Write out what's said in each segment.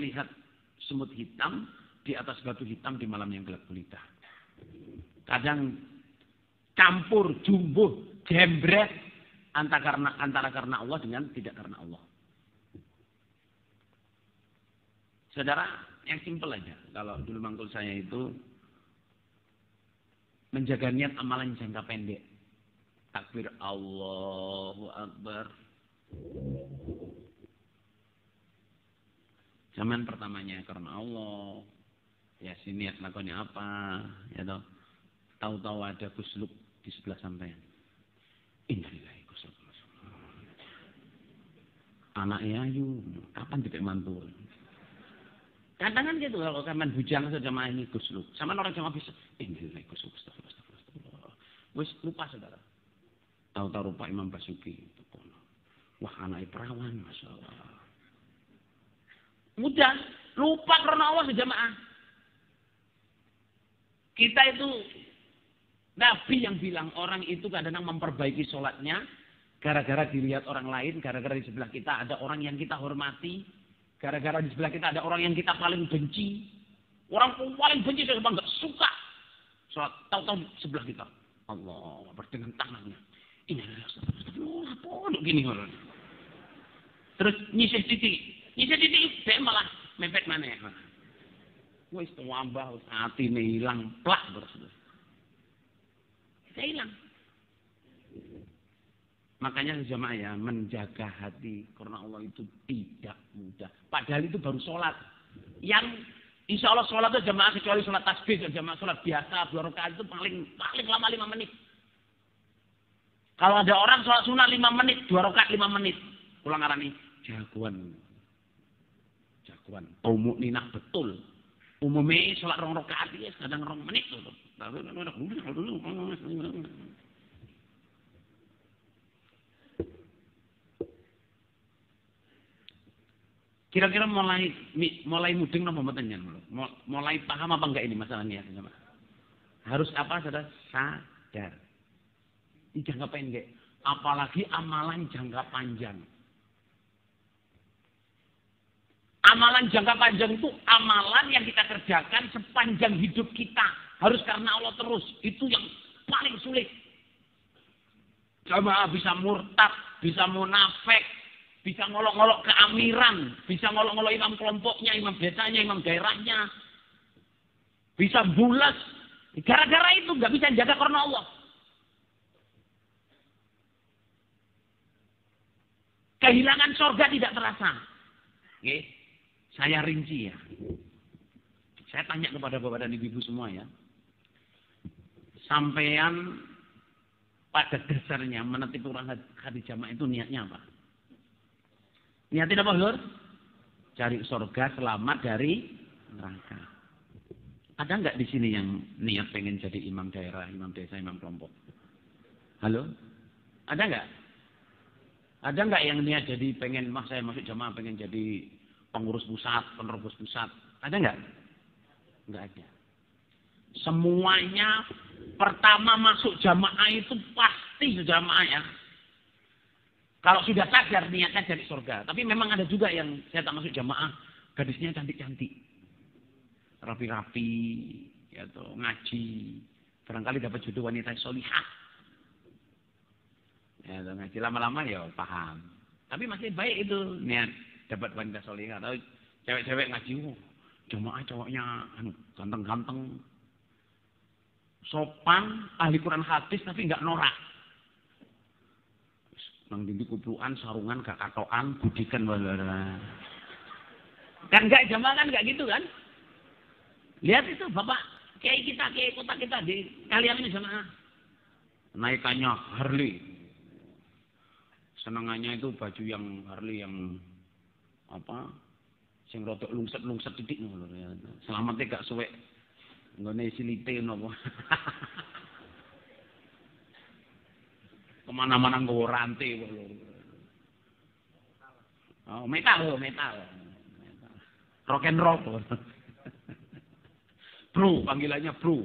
lihat semut hitam di atas batu hitam di malam yang gelap gulita. Kadang campur, jumbuh, jembret antara karena Allah dengan tidak karena Allah. Saudara, yang simpel aja. Kalau dulu mangkul saya itu menjaga niat amalan jangka pendek. Takbir Allahu Akbar. Zaman pertamanya karena Allah. Ya si niat lakonnya apa, ya toh. Tahu-tahu ada kusluk di sebelah sampean. Innalillahi kusluk. Anaknya ayu, kapan tidak mantul? Kadang kan gitu kalau kaman bujang jamaah ini kusluk. Sama orang jamaah bisa. Innalillahi kusluk. Astagfirullah. Wis lupa saudara. Tahu-tahu rupa Imam Basuki. Wah anaknya perawan, masya Allah. Mudah, lupa karena Allah sejamaah. Kita itu Nabi yang bilang orang itu kadang-kadang memperbaiki sholatnya gara-gara dilihat orang lain, gara-gara di sebelah kita ada orang yang kita hormati, gara-gara di sebelah kita ada orang yang kita paling benci. Orang paling benci saya nggak suka sholat, tahu-tahu di sebelah kita. Allah berdengan tangannya. Ini adalah apa gini orang. Terus nyisih titik, dia malah mepet mana ya? Wis wambah hati ini hilang plak bersudah. Saya hilang. Makanya jemaah ya menjaga hati karena Allah itu tidak mudah. Padahal itu baru sholat. Yang insya Allah sholat itu jemaah kecuali sholat tasbih, jemaah sholat biasa 2 rakaat itu paling lama 5 menit. Kalau ada orang sholat sunat 5 menit, 2 rakaat 5 menit. Pulang arani jagoan. Umum ninah betul. Umumnya sholat 2 rakaat ya kadang 2 menit tuh. Kira-kira mulai mudeng apa mboten mulai paham apa enggak ini masalahnya? Harus apa saudara? Sadar. Ini jangka pendek. Apalagi amalan jangka panjang. Amalan jangka panjang itu amalan yang kita kerjakan sepanjang hidup kita. Harus karena Allah terus. Itu yang paling sulit. Jamaah bisa murtad, bisa munafik, bisa ngolok-ngolok keamiran, bisa ngolok-ngolok imam kelompoknya, imam desanya, imam daerahnya. Bisa bulas. Gara-gara itu nggak bisa jaga karena Allah. Kehilangan surga tidak terasa. Oke. Saya rinci ya. Saya tanya kepada bapak dan ibu-ibu semua ya. Sampean pada dasarnya menetipi orang hadis jamaah itu niatnya apa? Niatnya apa, Lur? Cari surga, selamat dari neraka. Ada nggak di sini yang niat pengen jadi imam daerah, imam desa, imam kelompok? Halo? Ada nggak? Ada nggak yang niat jadi pengen, saya masuk jamaah pengen jadi pengurus pusat, penerus pusat? Ada nggak? Nggak ada. Semuanya pertama masuk jamaah itu pasti jamaah ya. Kalau sudah sadar niatnya jadi surga. Tapi memang ada juga yang saya tak masuk jamaah, gadisnya cantik-cantik. Rapi-rapi, ya tuh, ngaji. Barangkali dapat jodoh wanita solihah. Ya tuh, ngaji lama-lama ya paham. Tapi masih baik itu niat dapat wanita solihah. Atau cewek-cewek ngaji, jamaah cowoknya ganteng-ganteng. Sopan, ahli Quran hadis tapi nggak norak. Nang dindi kuplukan, sarungan, gak katokan, budikan walala. Kan nggak jamaah kan nggak gitu kan? Lihat itu bapak, kiai kita, kiai kota kita di kalian ini jamaah. Naikannya Harley. Senangannya itu baju yang Harley yang apa? Sing rodok lungset titik ngono ya. Selamatnya gak suwe. Nggone silite napa. Kemana-mana nggawa rantai. Oh, metal. Rock and roll. Bro, panggilannya bro.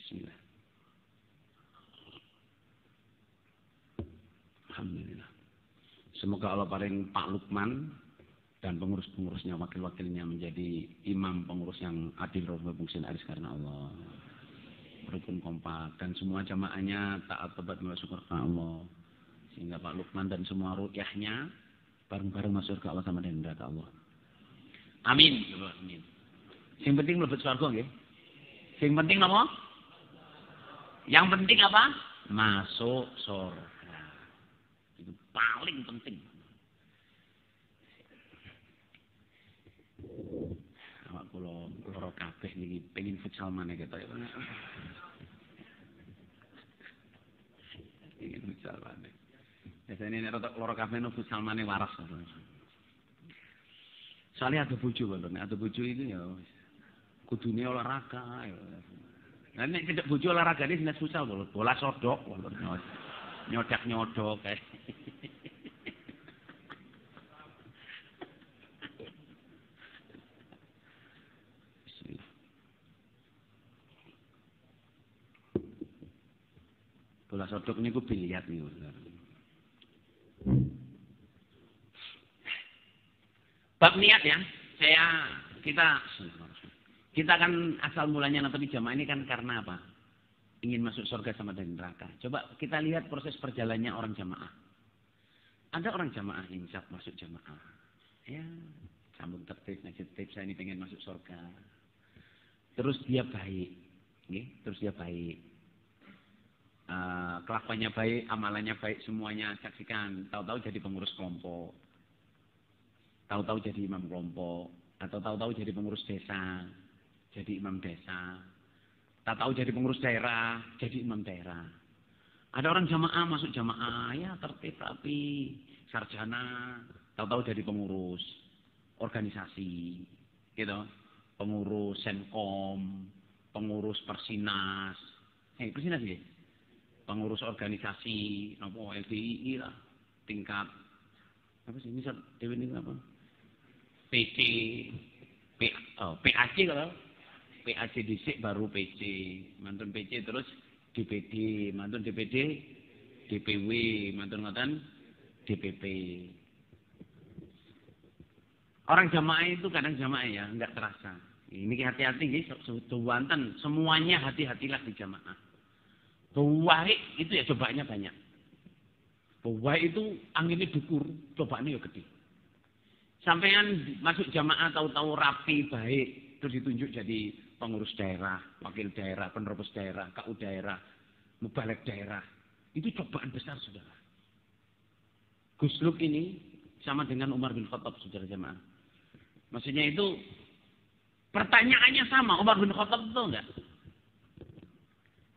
Bismillah. Alhamdulillah. Semoga Allah paling Pak Lukman dan pengurus-pengurusnya, wakil-wakilnya menjadi imam pengurus yang adil, rohbah, aris karena Allah. Rukun kompak dan semua jamaahnya taat tobat syukur ke Allah. Sehingga Pak Lukman dan semua rukyahnya bareng-bareng masuk ke Allah sama dengan ke Allah. Amin. Amin. Yang penting mlebet swarga nggih. Yang penting apa? Yang penting apa? Masuk surga. Itu paling penting. Awak kula loro kabeh niki pengin futsal maneh ketok ya. Pengin futsal maneh. Biasane nek loro kabeh no futsal maneh waras. Soalnya ada bojo lho, nek ada bojo itu ya kudune olahraga ya. Nah nek tidak bojo olahragane dinas futsal lho, bola sodok, nyodak-nyodok kae. Bola sodok niku biliar niku. Bab niat ya, kita kan asal mulanya nonton jamaah ini kan karena apa? Ingin masuk surga sama dari neraka. Coba kita lihat proses perjalannya orang jamaah. Ada orang jamaah insaf masuk jamaah. Ya, sambung tertib, saya ini pengen masuk surga. Terus dia baik, terus dia baik. Kelakuannya baik, amalannya baik, semuanya saksikan. Tahu-tahu jadi pengurus kelompok. Tahu-tahu jadi imam kelompok, atau tahu-tahu jadi pengurus desa, jadi imam desa. Tahu-tahu jadi pengurus daerah, jadi imam daerah. Ada orang jamaah masuk jamaah, ya tertib rapi, sarjana, tahu-tahu jadi pengurus organisasi, gitu, pengurus senkom, pengurus persinas, persinas ya, pengurus organisasi, nopo LDI lah, tingkat apa sih misal dewi ini apa? PC, PAC kalau PAC dhisik baru PC, mantun PC terus DPD, mantun DPD, DPW, mantun ngoten DPP. Orang jamaah itu kadang jamaah ya, enggak terasa. Ini hati-hati nggih, sewanten semuanya hati-hatilah di jamaah. Baik itu ya cobaannya banyak. Baik itu anginnya dukur, cobaannya ya gede. Sampean masuk jamaah tahu-tahu rapi, baik, terus ditunjuk jadi pengurus daerah, wakil daerah, penerus daerah, KU daerah, mubalek daerah. Itu cobaan besar, saudara. Gus Luk ini sama dengan Umar bin Khattab, saudara jamaah. Maksudnya itu pertanyaannya sama, Umar bin Khattab itu enggak?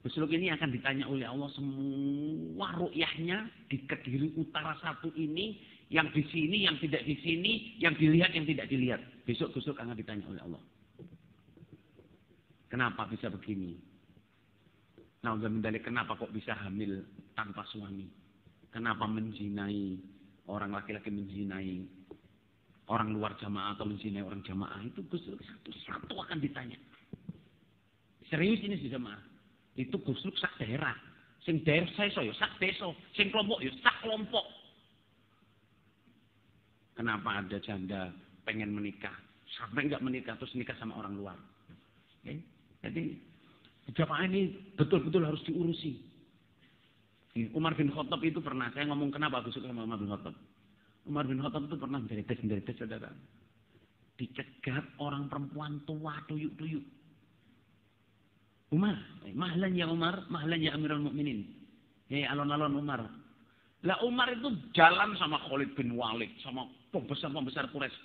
Gus Luk ini akan ditanya oleh Allah semua ru'yahnya di Kediri Utara 1 ini, yang di sini, yang tidak di sini, yang dilihat, yang tidak dilihat. Besok Gus Luk akan ditanya oleh Allah. Kenapa bisa begini? Nah, kenapa kok bisa hamil tanpa suami? Kenapa menzinai orang laki-laki, menzinai orang luar jamaah atau menzinai orang jamaah? Itu Gus Luk satu-satu akan ditanya. Serius ini sih jamaah. Itu Gus Luk sak daerah. Sing daerah saya ya sak desa, sing kelompok ya sak kelompok. Kenapa ada janda pengen menikah, sampai enggak menikah terus nikah sama orang luar? Jadi jamaah ini betul-betul harus diurusi. Umar bin Khattab itu pernah, saya ngomong kenapa Gus Luk sama Umar bin Khattab. Umar bin Khattab itu pernah menjadi tes saudara. Dicegat orang perempuan tua tuyuk-tuyuk. Umar, mahlan ya Umar, mahlan ya Amirul Mukminin. Alon-alon Umar. Lah Umar itu jalan sama Khalid bin Walid, sama pembesar-pembesar Quraisy.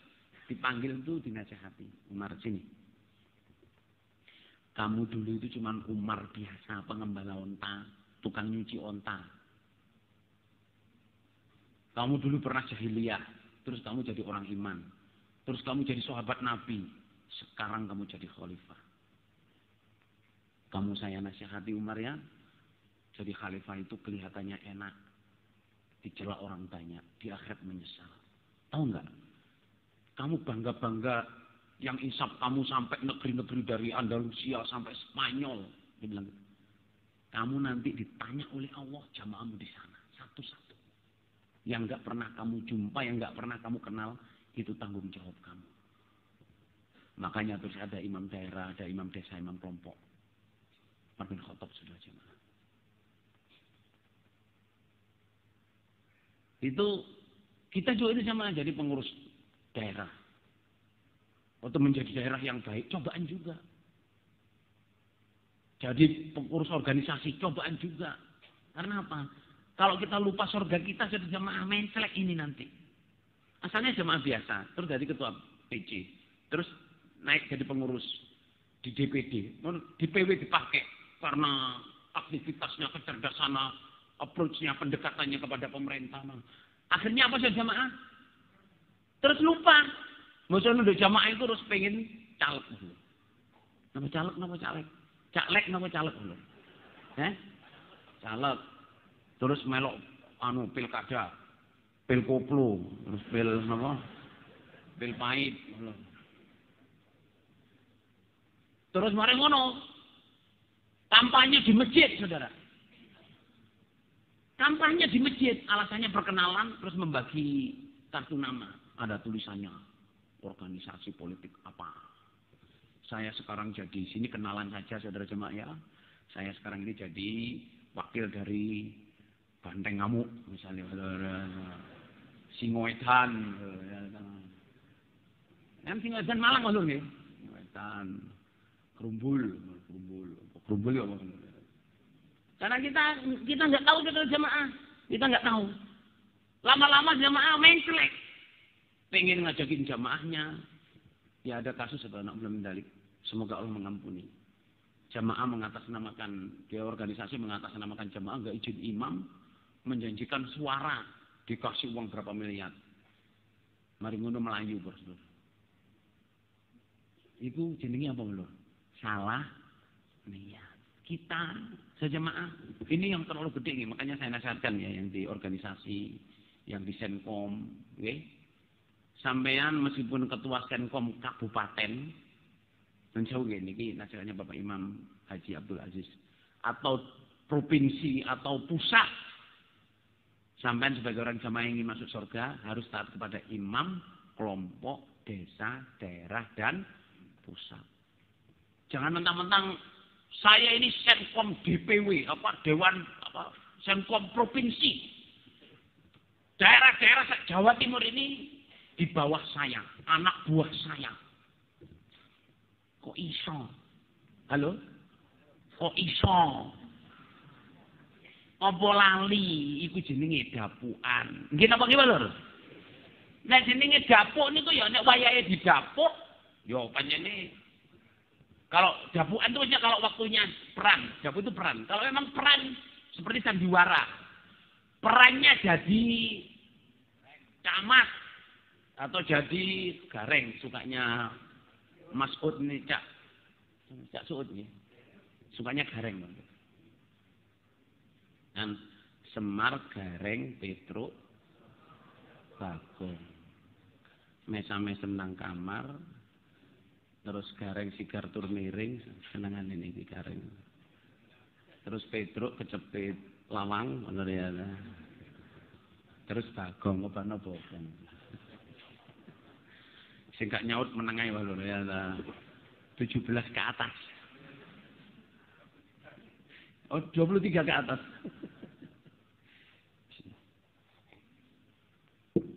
Dipanggil itu dinasihati. Umar sini. Kamu dulu itu cuma Umar biasa, pengembala onta, tukang nyuci onta. Kamu dulu pernah jahiliyah, terus kamu jadi orang iman. Terus kamu jadi sahabat Nabi. Sekarang kamu jadi khalifah. Kamu saya nasihati Umar ya, jadi khalifah itu kelihatannya enak, dicela orang banyak, di akhirat menyesal. Tahu nggak? Kamu bangga-bangga yang insaf kamu sampai negeri-negeri dari Andalusia sampai Spanyol. Dia bilang, kamu nanti ditanya oleh Allah jamaahmu di sana satu-satu. yang nggak pernah kamu jumpa, yang nggak pernah kamu kenal, itu tanggung jawab kamu. Makanya terus ada imam daerah, ada imam desa, imam kelompok. Umar bin Khattab sudah jemaah. Itu kita juga ini sama jadi pengurus daerah. Untuk menjadi daerah yang baik, cobaan juga. Jadi pengurus organisasi, cobaan juga. Karena apa? Kalau kita lupa surga kita, jadi jemaah mencelek ini nanti. Asalnya jemaah biasa, terus jadi ketua PJ. Terus naik jadi pengurus di DPD. Di PW dipakai karena aktivitasnya, kecerdasannya, approach-nya, pendekatannya kepada pemerintah. Akhirnya apa sih jemaah? Terus lupa. Maksudnya udah jamaah itu terus pengen caleg dulu. Nama caleg, nama caleg. Caleg, nama caleg dulu. Caleg. Terus melok pilkada. Pil koplo. Terus pil apa? Pil pahit. Terus mari ngono. Kampanye di masjid, saudara. Kampanye di masjid. Alasannya perkenalan, terus membagi kartu nama. Ada tulisannya. Organisasi politik apa. Saya sekarang jadi, sini kenalan saja saudara jemaah ya. Saya sekarang ini jadi wakil dari Banteng Ngamuk. Misalnya. Singoedan. Yang Singoedan Malang maksudnya nih. Singoedan. Kerumbul ya apa? Karena kita nggak tahu saudara jemaah. Kita nggak tahu. Lama-lama jemaah mencelek. Pengen ngajakin jamaahnya. Ya ada kasus atau anak belum mendalik. Semoga Allah mengampuni. Jamaah mengatasnamakan, dia organisasi mengatasnamakan jamaah nggak izin imam, menjanjikan suara, dikasih uang berapa miliar. Mari ngono Melayu bos. Itu jenenge apa lho? Salah niat. Kita sejamaah ini yang terlalu gede nih, makanya saya nasihatkan ya yang di organisasi, yang di Senkom, okay? Sampean meskipun ketua Senkom kabupaten, dan jauh ini nasihatnya Bapak Imam Haji Abdul Aziz, atau provinsi atau pusat, sampean sebagai orang jamaah yang ingin masuk surga harus taat kepada imam, kelompok, desa, daerah dan pusat. Jangan mentang-mentang saya ini Senkom DPW, Dewan Senkom provinsi, daerah-daerah Jawa Timur ini di bawah saya, anak buah saya. Kok iso? Halo? Kok iso? Apa lali? Iku jenenge dapukan. Nggih napa nggih Lur? Nek jenenge dapuk niku ya nek wayahe didapuk, ya panjene. Kalau dapukan itu kalau waktunya perang, dapuk itu perang. Kalau memang perang seperti sandiwara, perannya jadi camat. Atau jadi gareng, sukanya Mas Ud nih, Cak Suud nih. Sukanya gareng. Dan Semar, Gareng, Petruk, Bagong. Mesam-mesem nang kamar, terus Gareng sigar tur miring, senengan ini di Gareng. Terus Petruk kecepit lawang, bener ya. Terus Bagong, apa bokong. Singkat nyaut menengai walau ya 17 ke atas. Oh 23 ke atas.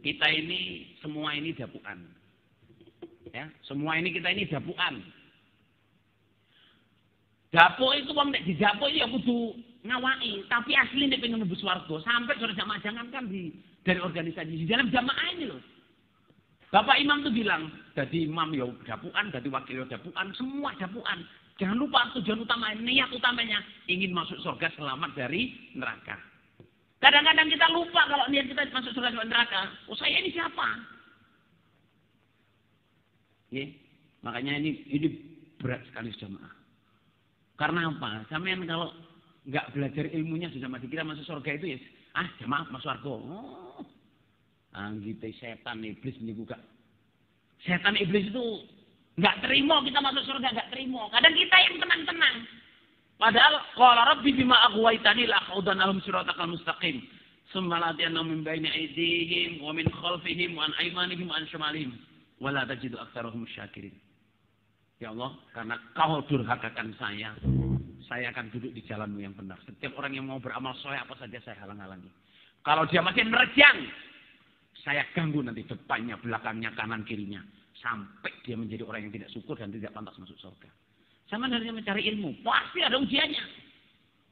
Kita ini semua ini dapukan. Ya, semua ini kita ini dapukan. Dapuk itu wong nek didapuk ya kudu ngawaki, tapi asli nek pengen mlebu swarga sampai sudah jamaah jangan kan dari organisasi di dalam jamaah ini loh. Bapak Imam tuh bilang, jadi imam ya dapukan, jadi wakil ya dapukan, semua dapukan. Jangan lupa tujuan utama, niat utamanya ingin masuk surga selamat dari neraka. Kadang-kadang kita lupa kalau niat kita masuk surga dari neraka. Oh saya ini siapa? Ya, makanya ini berat sekali jamaah. Karena apa? Sampean kalau nggak belajar ilmunya sudah mati kita masuk surga itu ya, jamaah masuk surga. Oh. Anggite setan iblis niku gak. Setan iblis itu enggak terima kita masuk surga, enggak terima. Kadang kita yang tenang-tenang. Padahal qala rabbi bima aghwaytani la aqudanahum siratal mustaqim. Summa la'atiyannahum min baini aydihim wa min khalfihim wa an aymanihim wa an shimalihim wa la tajidu aktsarahum syakirin. Ya Allah, karena kau durhakakan saya akan duduk di jalanmu yang benar. Setiap orang yang mau beramal soleh apa saja saya halang-halangi. Kalau dia masih menerjang, saya ganggu nanti depannya, belakangnya, kanan, kirinya. Sampai dia menjadi orang yang tidak syukur dan tidak pantas masuk surga. Sama dengan mencari ilmu, pasti ada ujiannya.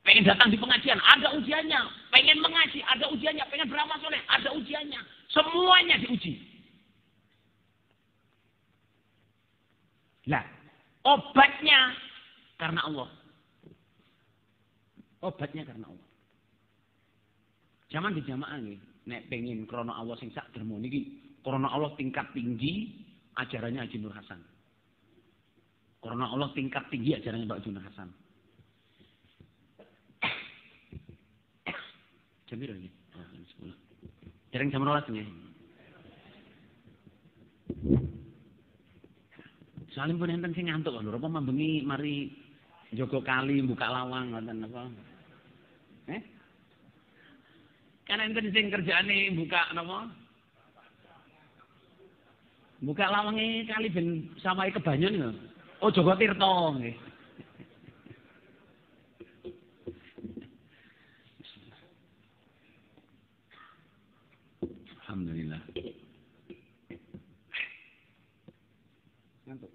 Pengen datang di pengajian, ada ujiannya. Pengen mengaji, ada ujiannya. Pengen beramal soleh, ada ujiannya. Semuanya diuji. Lah, obatnya karena Allah. Obatnya karena Allah. Zaman di jamaah nih, nek pengen krono Allah sing sak dermo niki, krono Allah tingkat tinggi ajarannya Haji Nur Hasan. Krono Allah tingkat tinggi ajarannya Pak Nur Hasan. Jam berapa ini? Oh, jam 10. Dereng jam 12 nih. Salim pun enten sing ngantuk lho, apa mambengi mari njogo kali buka lawang ngoten apa? Kan enten sing kerjaane buka napa? Buka lawange kali ben samae kebanyon lho. Oh, Joko Tirto nggih. Alhamdulillah. Ngantuk.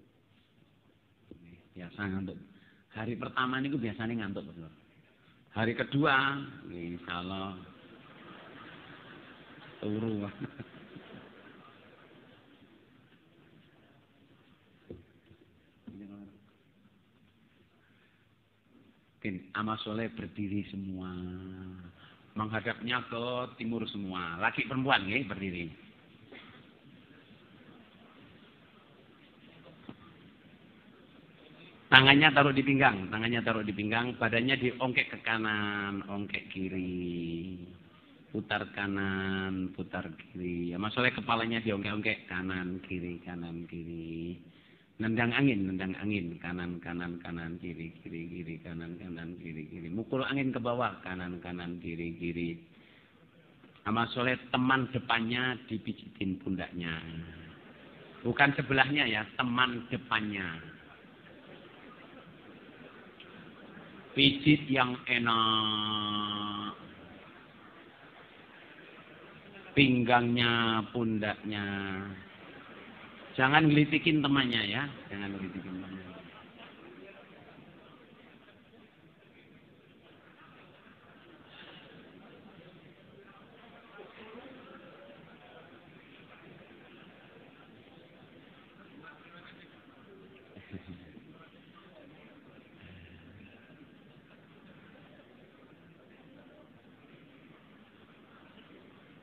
Biasa ngantuk. Hari pertama niku biasanya ngantuk, Bos. Hari kedua, insyaallah turu. Amal soleh berdiri semua. Menghadapnya ke timur semua. Laki perempuan nggih berdiri. Tangannya taruh di pinggang, badannya diongkek ke kanan, ongkek kiri. Putar kanan, putar kiri. Ya, masalahnya kepalanya diongkek-ongkek kanan, kiri, kanan, kiri. Nendang angin, kanan, kanan, kanan, kiri, kiri, kiri, kanan, kanan, kiri, kiri. Mukul angin ke bawah, kanan, kanan, kiri, kiri. Amal soleh teman depannya dipijitin pundaknya. Bukan sebelahnya ya, teman depannya. Pijit yang enak. Pinggangnya, pundaknya. Jangan ngelitikin temannya ya, jangan ngelitikin temannya.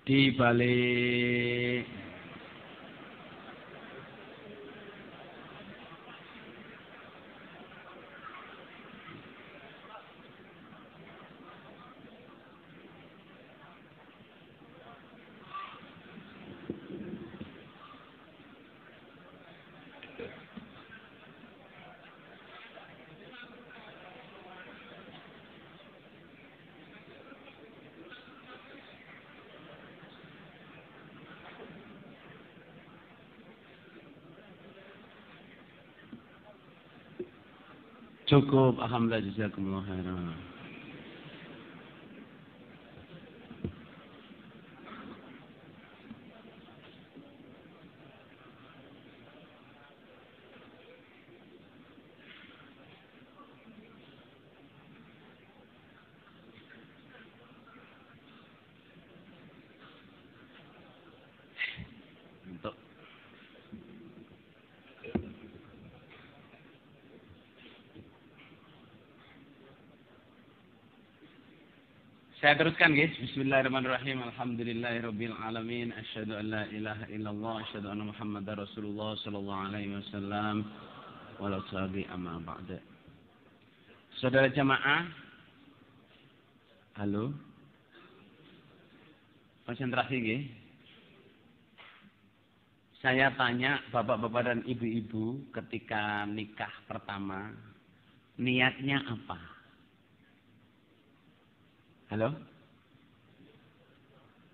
Di balik cukup, alhamdulillah, jazakumullah khairan. Untuk saya teruskan guys. Bismillahirrahmanirrahim. Alhamdulillahirabbil alamin. Asyhadu an la ilaha illallah, asyhadu anna Muhammadar Rasulullah sallallahu alaihi wasallam. Wala sahabi amma ba'da. Saudara jamaah, halo. Konsentrasi nggih. Saya tanya bapak-bapak dan ibu-ibu ketika nikah pertama, niatnya apa? Halo?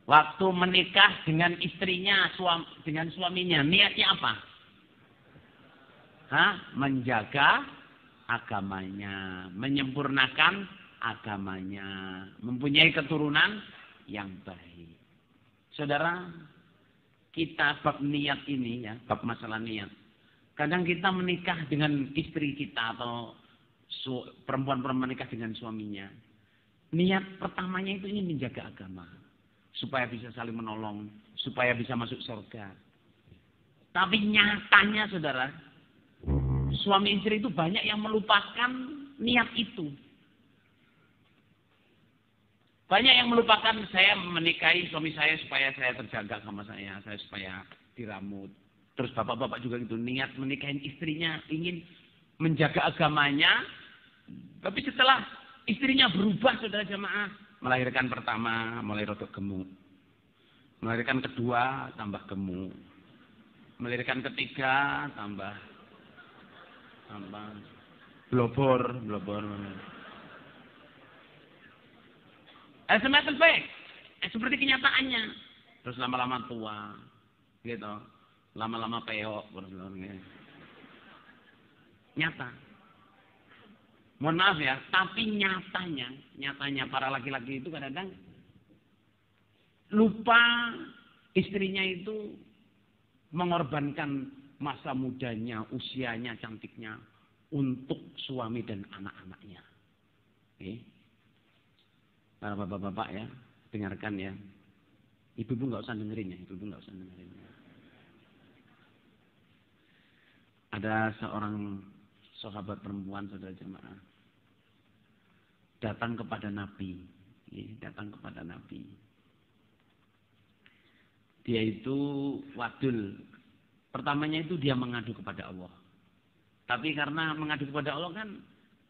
Waktu menikah dengan istrinya, dengan suaminya, niatnya apa? Menjaga agamanya, menyempurnakan agamanya, mempunyai keturunan yang baik. Saudara, kita bab niat ini ya, bab masalah niat. Kadang kita menikah dengan istri kita atau perempuan-perempuan menikah dengan suaminya. Niat pertamanya itu ingin menjaga agama. Supaya bisa saling menolong, supaya bisa masuk surga. Tapi nyatanya saudara, suami istri itu banyak yang melupakan niat itu. Banyak yang melupakan saya menikahi suami saya supaya saya terjaga sama saya supaya diramut. Terus bapak-bapak juga gitu, niat menikahin istrinya, ingin menjaga agamanya. Tapi setelah istrinya berubah, saudara jamaah, melahirkan pertama, mulai rotok gemuk. Melahirkan kedua, tambah gemuk. Melahirkan ketiga, tambah blobor. Semacam baik. Seperti kenyataannya. Terus lama-lama tua. Gitu. Lama-lama peok. Nyata. Mohon maaf ya. Tapi nyatanya para laki-laki itu kadang-kadang lupa istrinya itu mengorbankan masa mudanya, usianya, cantiknya untuk suami dan anak-anaknya. Para bapak-bapak ya, dengarkan ya. Ibu-ibu nggak usah dengerin ya, Ada seorang sahabat perempuan, saudara jemaah, datang kepada Nabi. Dia itu wadul. Pertamanya itu dia mengadu kepada Allah. Tapi karena mengadu kepada Allah kan,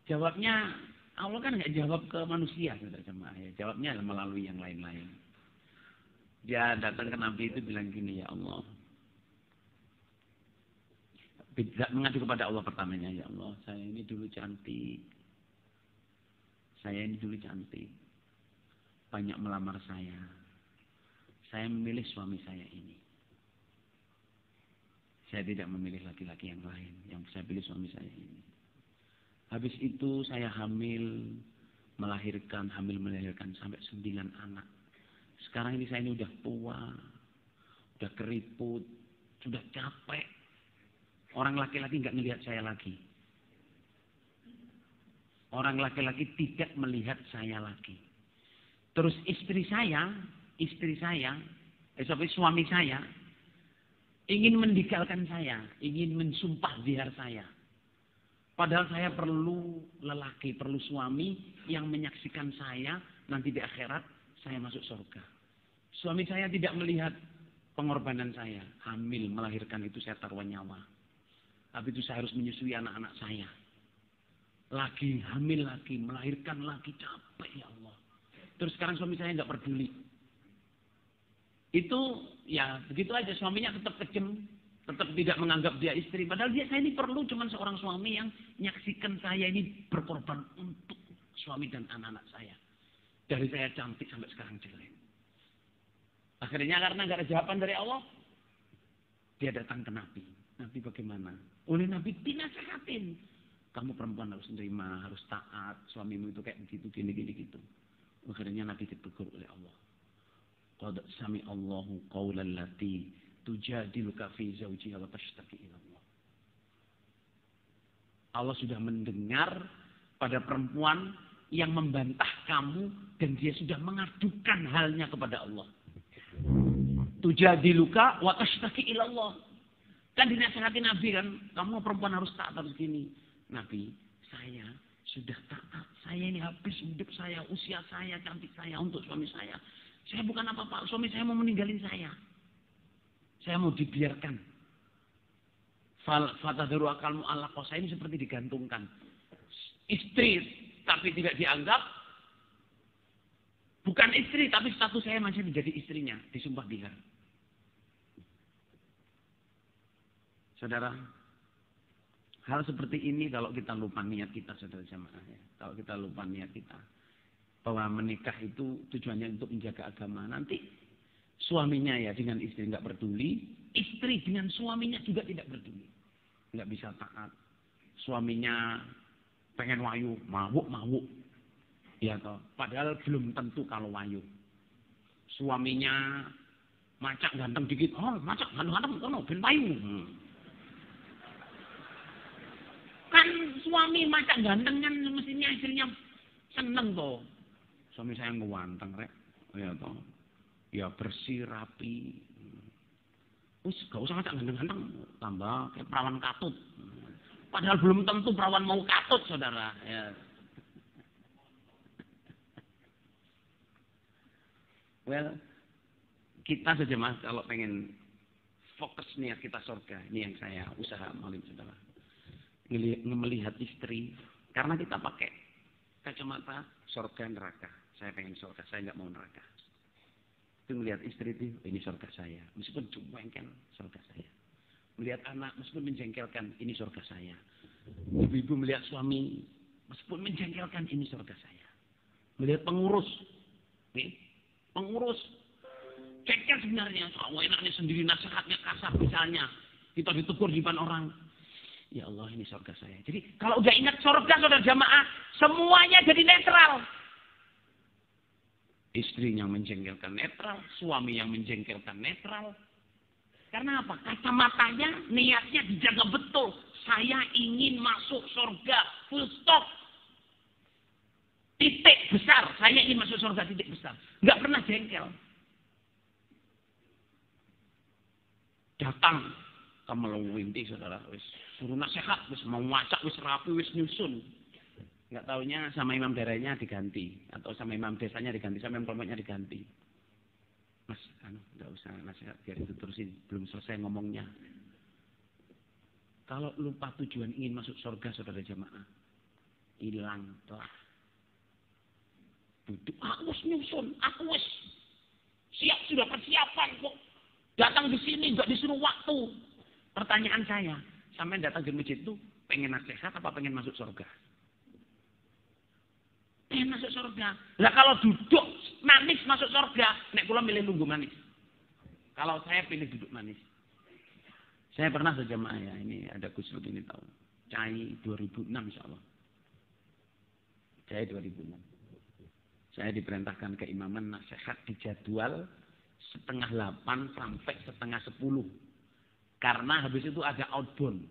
jawabnya Allah kan nggak jawab ke manusia, saudara jemaah. Jawabnya melalui yang lain-lain. Dia datang ke Nabi itu bilang gini, ya Allah. Mengadu kepada Allah pertamanya, ya Allah, saya ini dulu cantik. Banyak melamar saya. Saya memilih suami saya ini. Saya tidak memilih laki-laki yang lain. Yang saya pilih suami saya ini. Habis itu saya melahirkan sampai 9 anak. Sekarang ini saya ini udah tua, udah keriput, sudah capek. Orang laki-laki nggak melihat saya lagi. Orang laki-laki tidak melihat saya lagi. Terus suami saya ingin meninggalkan saya, ingin mensumpah zihar saya. Padahal saya perlu lelaki, perlu suami yang menyaksikan saya nanti di akhirat saya masuk surga. Suami saya tidak melihat pengorbanan saya, hamil, melahirkan itu saya taruh nyawa. Tapi itu saya harus menyusui anak-anak saya. Lagi hamil lagi, melahirkan lagi, capek ya Allah. Terus sekarang suami saya nggak peduli. Itu ya begitu aja, suaminya tetap kejam, tetap tidak menganggap dia istri. Padahal saya ini perlu cuma seorang suami yang menyaksikan saya ini berkorban untuk suami dan anak-anak saya. Dari saya cantik sampai sekarang jelek. Akhirnya karena nggak ada jawaban dari Allah, dia datang ke Nabi. Nabi bagaimana? Oleh Nabi dinasehatin. Kamu perempuan harus menerima, harus taat. Suamimu itu kayak begitu, gini gitu. Akhirnya Nabi ditegur oleh Allah. Qad sami Allahu qawlan lati tujadiluka fi zawjiha wa tashtaki ila Allah. Allah sudah mendengar pada perempuan yang membantah kamu dan dia sudah mengadukan halnya kepada Allah. Tujadiluka wa tashtaki ila Allah. Kan dinasihati Nabi kan, kamu perempuan harus taat, harus gini. Nabi, saya sudah taat. Saya ini habis hidup saya, usia saya, cantik saya untuk suami saya. Saya bukan apa-apa, suami saya mau meninggalin saya. Saya mau dibiarkan. Fatadharu akalmu ala qasa, ini seperti digantungkan. Istri tapi tidak dianggap. Bukan istri tapi status saya masih menjadi istrinya, disumpah zihar. Saudara, hal seperti ini kalau kita lupa niat kita, saudara jamaah ya. Kalau kita lupa niat kita bahwa menikah itu tujuannya untuk menjaga agama, nanti Suaminya ya dengan istri nggak peduli, istri dengan suaminya juga tidak peduli. Nggak bisa taat. Suaminya pengen wayu, mabuk. Ya toh, padahal belum tentu kalau wayu. Suaminya macak ganteng dikit, oh macak ganteng kono ben payu. Kan suami macak ganteng kan mestinya istrinya seneng toh. Suami saya ganteng rek. Ya toh. Ya bersih rapi. Wis gak usah macak ganteng-ganteng, tambah kayak perawan katut. Padahal belum tentu perawan mau katut, saudara. Ya. Well, kita sejemaah kalau pengen fokus niat kita surga, ini yang saya usaha malam saudara. Melihat istri, karena kita pakai kacamata surga neraka. Saya pengen surga, saya nggak mau neraka. Itu melihat istri itu, ini surga saya. Meskipun jengkel, surga saya. Melihat anak, meskipun menjengkelkan, ini surga saya. Ibu-ibu melihat suami, meskipun menjengkelkan, ini surga saya. Melihat pengurus, nih, pengurus, jengkel sebenarnya. Kalau enaknya sendiri, nasihatnya kasar misalnya. Kita ditegur di depan orang. Ya Allah, ini surga saya. Jadi kalau udah ingat surga, saudara jamaah, semuanya jadi netral. Istri yang menjengkelkan netral, suami yang menjengkelkan netral. Karena apa? Kacamatanya, niatnya dijaga betul. Saya ingin masuk surga, full stop. Titik besar, saya ingin masuk surga titik besar. Nggak pernah jengkel. Datang, kamu lewinti saudara, wis suruh nasihat, wis mau masak, wis rapi, wis nyusun. Nggak taunya sama imam daerahnya diganti, atau sama imam desanya diganti, sama imam kelompoknya diganti. Mas, nggak usah nasihat, biar itu terusin, belum selesai ngomongnya. Kalau lupa tujuan ingin masuk surga, saudara jamaah, hilang telah. Duduk, aku nyusun, aku siap sudah persiapan kok. Datang di sini nggak disuruh waktu. Pertanyaan saya, sampai datang ke masjid itu pengen nasihat apa pengen masuk surga? Pengen masuk surga. Lah kalau duduk manis masuk surga, nek kula milih nunggu manis. Kalau saya pilih duduk manis. Saya pernah sejamaah ya, ini ada Guslut ini tahu. Cai 2006 insyaallah. Cai 2006. Saya diperintahkan keimaman nasihat di jadwal 7:30 sampai 9:30. Karena habis itu ada outbound.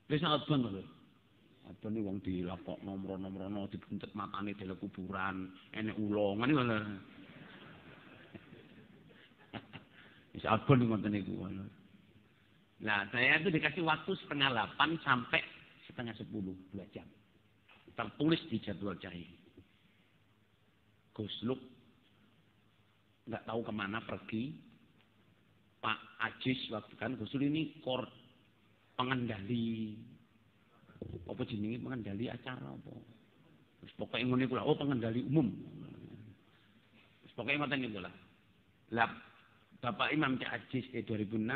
Bisa outbound lho. Outbound ini wong dilapok nomor-nomor dibentet matane dele kuburan, enek ulongan iki lho. Bisa outbound ngoten niku. Nah, saya itu dikasih waktu 7:30 sampai 9:30, 2 jam. Tertulis di jadwal cai. Gusluk nggak tahu kemana pergi. Pak Ajis waktu kan Gusluk ini pengendali apa jenenge pengendali acara apa. Terus pokoknya ngene kula, pengendali umum. Terus pokoknya ngoten niku lah. Lah Bapak Imam Cak Ajis 2006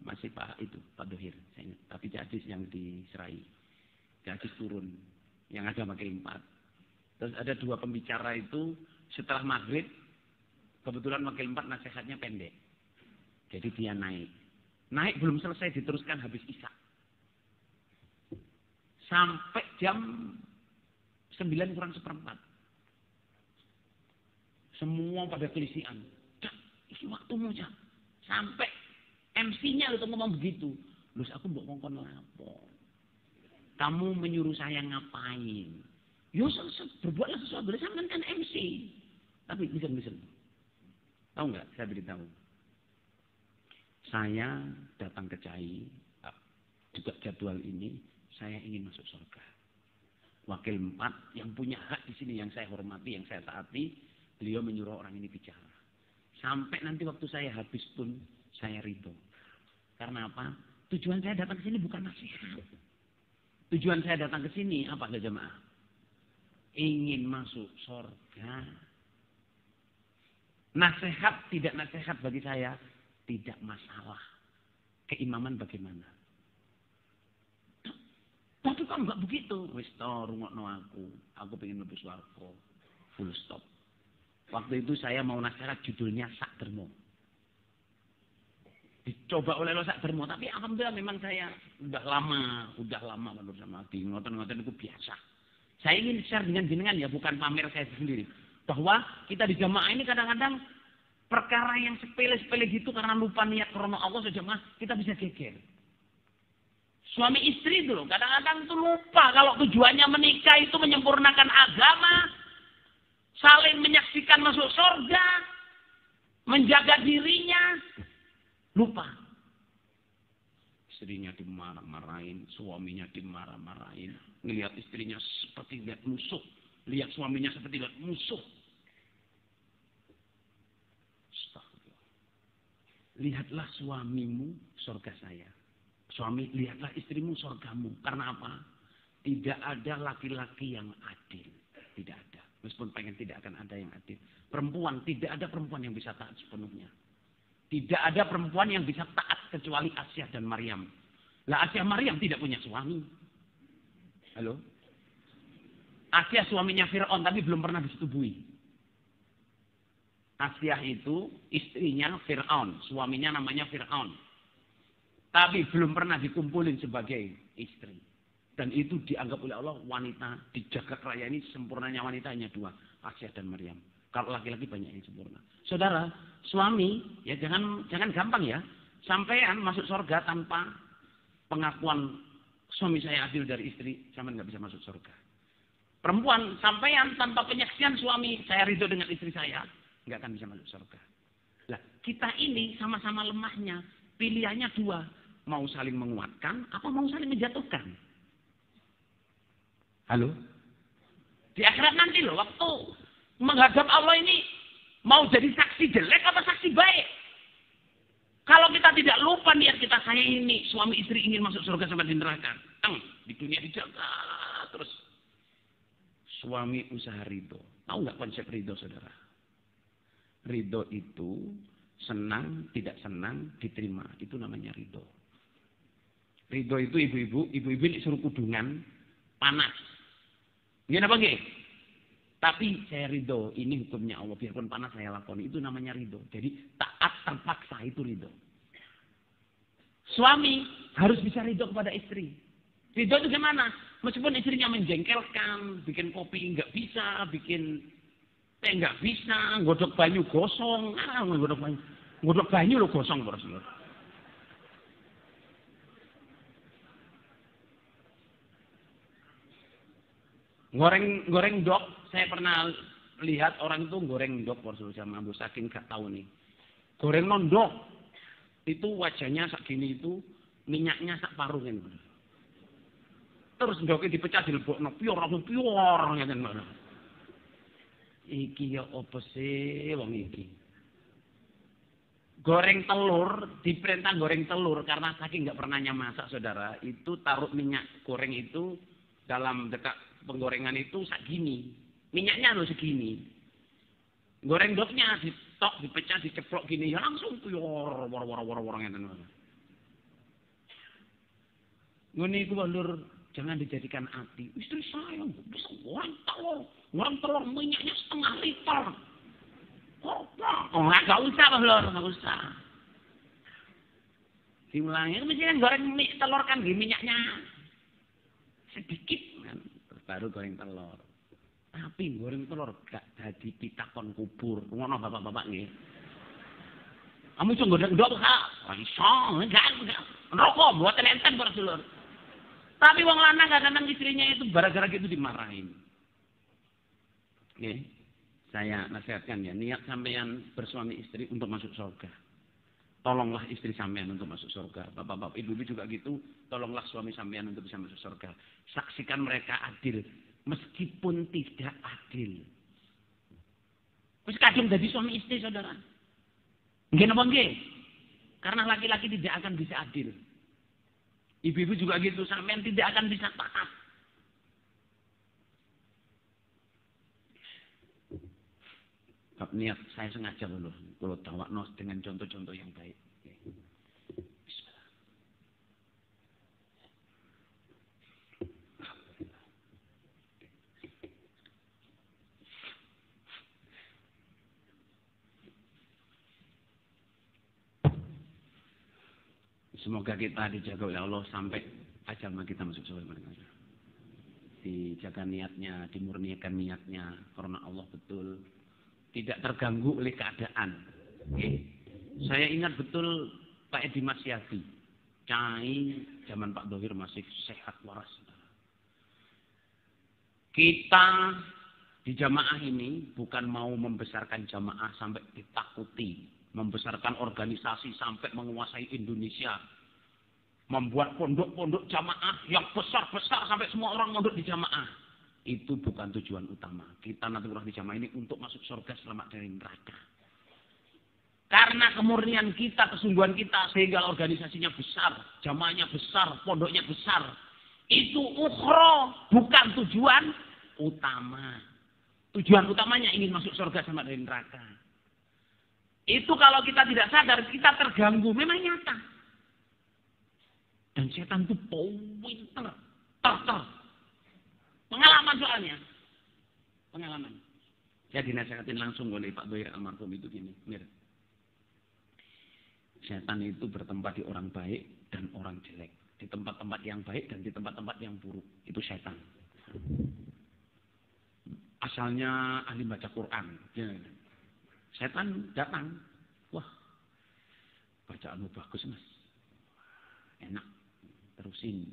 masih Pak Dohir, saya ingat. Tapi Cak Ajis yang diserai. Cak Ajis turun, yang ada Wakil 4. Terus ada 2 pembicara itu setelah maghrib, kebetulan Wakil 4 nasihatnya pendek. Jadi dia naik. Naik belum selesai diteruskan habis isya. Sampai jam 9:kurang 1/4. Semua pada kelisian. Cak, ini waktumu Cak. Sampai MC-nya itu ngomong begitu. Loh aku mbok ngongkon lapo. Kamu menyuruh saya ngapain? Yo berbuatlah sesuatu, sampean kan MC. Tapi listen. Tahu nggak? Saya beritahu. Saya datang ke Cai, juga jadwal ini, saya ingin masuk surga. Wakil 4 yang punya hak di sini, yang saya hormati, yang saya taati, beliau menyuruh orang ini bicara. Sampai nanti waktu saya habis pun, saya ridho. Karena apa? Tujuan saya datang ke sini bukan nasihat. Tujuan saya datang ke sini, apa saja jemaah? Ingin masuk surga. Nasihat, tidak nasihat bagi saya, tidak masalah. Keimaman bagaimana? Tapi kan enggak begitu. Wis to rungokno aku pengen mlebu swarga. Full stop. Waktu itu saya mau nasihat judulnya Sakdermo. Dicoba oleh Sakdermo, tapi alhamdulillah memang saya udah lama menurut sama di ngoten-ngoten itu biasa. Saya ingin share dengan jenengan ya, bukan pamer saya sendiri. Bahwa kita di jamaah ini kadang-kadang perkara yang sepele-sepele gitu karena lupa niat karena Allah saja mas, kita bisa geger. Suami istri itu loh, kadang-kadang tuh lupa kalau tujuannya menikah itu menyempurnakan agama, saling menyaksikan masuk surga, menjaga dirinya, lupa. Istrinya dimarah-marahin, suaminya dimarah-marahin, ngelihat istrinya seperti lihat musuh, lihat suaminya seperti lihat musuh. Lihatlah suamimu surga saya. Suami, lihatlah istrimu surgamu. Karena apa? Tidak ada laki-laki yang adil. Tidak ada. Meskipun pengen tidak akan ada yang adil. Perempuan, tidak ada perempuan yang bisa taat sepenuhnya. Tidak ada perempuan yang bisa taat kecuali Asyah dan Maryam. Lah Asyah Maryam tidak punya suami. Halo? Asyah suaminya Fir'aun tapi belum pernah disetubui. Asyah itu istrinya Fir'aun. Suaminya namanya Fir'aun. Tapi belum pernah dikumpulin sebagai istri. Dan itu dianggap oleh Allah wanita di jagat raya ini sempurnanya wanita hanya dua. Asyah dan Maryam. Kalau laki-laki banyak yang sempurna. Saudara, suami ya jangan gampang ya. Sampean masuk surga tanpa pengakuan suami saya adil dari istri, sampean nggak bisa masuk surga. Perempuan, sampean tanpa penyaksian suami saya ridho dengan istri saya, nggak akan bisa masuk surga. Lah, kita ini sama-sama lemahnya. Pilihannya dua, mau saling menguatkan, apa mau saling menjatuhkan? Halo? Di akhirat nanti loh, waktu menghadap Allah ini, mau jadi saksi jelek apa saksi baik? Kalau kita tidak lupa niat kita, saya ini suami istri ingin masuk surga sampai di neraka. Di dunia dijaga terus. Suami usaha ridho. Tahu nggak konsep ridho, saudara? Ridho itu senang, tidak senang, diterima. Itu namanya ridho. Ridho itu ibu-ibu disuruh kudungan, panas. Gimana apa nggih? Tapi saya ridho, ini hukumnya Allah, biarpun panas saya lakoni. Itu namanya ridho. Jadi taat terpaksa itu ridho. Suami harus bisa ridho kepada istri. Ridho itu gimana? Meskipun istrinya menjengkelkan, bikin kopi nggak bisa, bikin teh nggak bisa, godok banyu gosong, godok banyu lo gosong terus. Goreng dok, saya pernah lihat orang itu goreng dok porsi sama Abu saking gak tahu nih. Goreng nondok itu wajahnya sak gini itu minyaknya sak paruh kan. Terus ndoknya dipecah dilebokno pior ngeten mana. Iki ya apa sih wong iki? Goreng telur, diperintah goreng telur karena saking nggak pernahnya masak saudara, itu taruh minyak goreng itu dalam dekat penggorengan itu segini. Minyaknya harus segini. Goreng doknya ditok, dipecah, diceplok gini ya langsung pior war ngeten. Ngene iku lur jangan dijadikan api. Istri saya bisa goreng telur minyaknya setengah liter. Oh, nggak usah lor, nggak usah. Diulangi, mestinya goreng telur kan minyaknya sedikit kan, baru goreng telur. Tapi goreng telur gak jadi pitakon kubur. Ngono bapak-bapak nggih. Kamu iso goreng ndok kak? Iso, enggak. Rokok buatan enten para dulur. Tapi wong lanang kadang-kadang istrinya itu gara-gara gitu dimarahin. Nggih. Saya nasihatkan ya, niat sampean bersuami istri untuk masuk surga. Tolonglah istri sampean untuk masuk surga. Bapak-bapak, ibu-ibu juga gitu, tolonglah suami sampean untuk bisa masuk surga. Saksikan mereka adil, meskipun tidak adil. Wis kadung dadi suami istri, saudara. Nggih napa nggih? Karena laki-laki tidak akan bisa adil. Ibu-ibu juga gitu, sampean tidak akan bisa taat. Niat saya sengaja loh, kalau tawakno dengan contoh-contoh yang baik. Semoga kita dijaga oleh Allah sampai ajal kita masuk surga. Dijaga niatnya, dimurnikan niatnya karena Allah betul tidak terganggu oleh keadaan. Okay. Saya ingat betul Pak Edi Masyadi, Cai zaman Pak Dohir masih sehat waras. Kita di jamaah ini bukan mau membesarkan jamaah sampai ditakuti, membesarkan organisasi sampai menguasai Indonesia, membuat pondok-pondok jamaah yang besar-besar sampai semua orang mondok di jamaah. Itu bukan tujuan utama. Kita nanti di jamaah ini untuk masuk surga selamat dari neraka. Karena kemurnian kita, kesungguhan kita, sehingga organisasinya besar, jamaahnya besar, pondoknya besar. Itu ukhra, bukan tujuan utama. Tujuan utamanya ingin masuk surga sama dari neraka. Itu kalau kita tidak sadar, kita terganggu. Memang nyata. Dan setan itu pinter. Pengalaman soalnya. Pengalaman. Saya dinasihatin langsung oleh Pak Boy almarhum itu gini. Mir. Setan itu bertempat di orang baik dan orang jelek. Di tempat-tempat yang baik dan di tempat-tempat yang buruk. Itu setan. Asalnya ahli baca Quran. Ya. Setan datang. Wah, bacaanmu bagus mas. Enak. Terusin.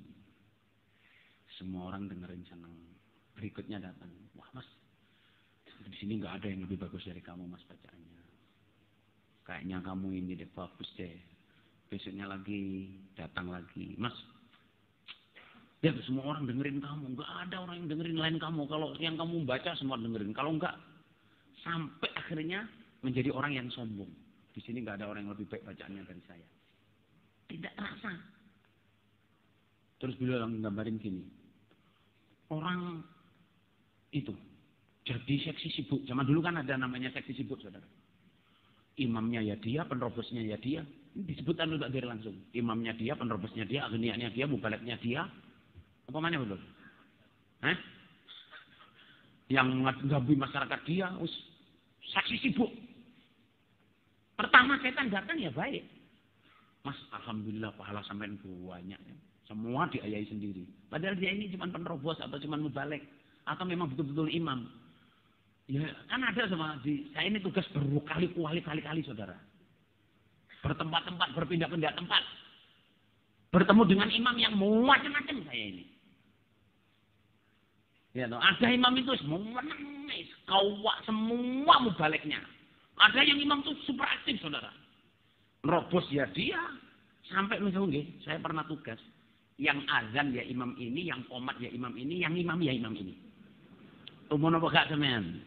Semua orang dengerin senang. Berikutnya datang. Wah mas, di sini nggak ada yang lebih bagus dari kamu mas bacaannya. Kayaknya kamu ini deh bagus deh. Besoknya lagi datang lagi. Mas, ya semua orang dengerin kamu. Nggak ada orang yang dengerin lain kamu. Kalau yang kamu baca semua dengerin. Kalau nggak, sampai akhirnya menjadi orang yang sombong. Di sini nggak ada orang yang lebih baik bacaannya dari saya. Tidak terasa. Terus beliau nggambarin gini. Orang itu jadi seksi sibuk. Zaman dulu kan ada namanya seksi sibuk, saudara. Imamnya ya dia, penerobosnya ya dia. Disebutkan oleh Pak langsung. Imamnya dia, penerobosnya dia, agnianya dia, mubaleknya dia. Apa mana belum? Yang menggabui masyarakat dia, seksi sibuk. Pertama setan datang ya baik. Mas, alhamdulillah pahala sampean banyak. Semua diayai sendiri. Padahal dia ini cuma penerobos atau cuma mubalek. Atau memang betul-betul imam. Ya kan ada sama saya ini tugas berkali-kali saudara. Bertempat-tempat, berpindah-pindah tempat. Bertemu dengan imam yang macam-macam saya ini. Ya toh, ada imam itu semua kawak semua mubaleknya. Ada yang imam itu super aktif saudara. Nerobos ya dia. Sampai misalnya saya pernah tugas. Yang azan ya imam ini, yang qomat ya imam ini, yang imam ya imam ini. Umum apa gak semen?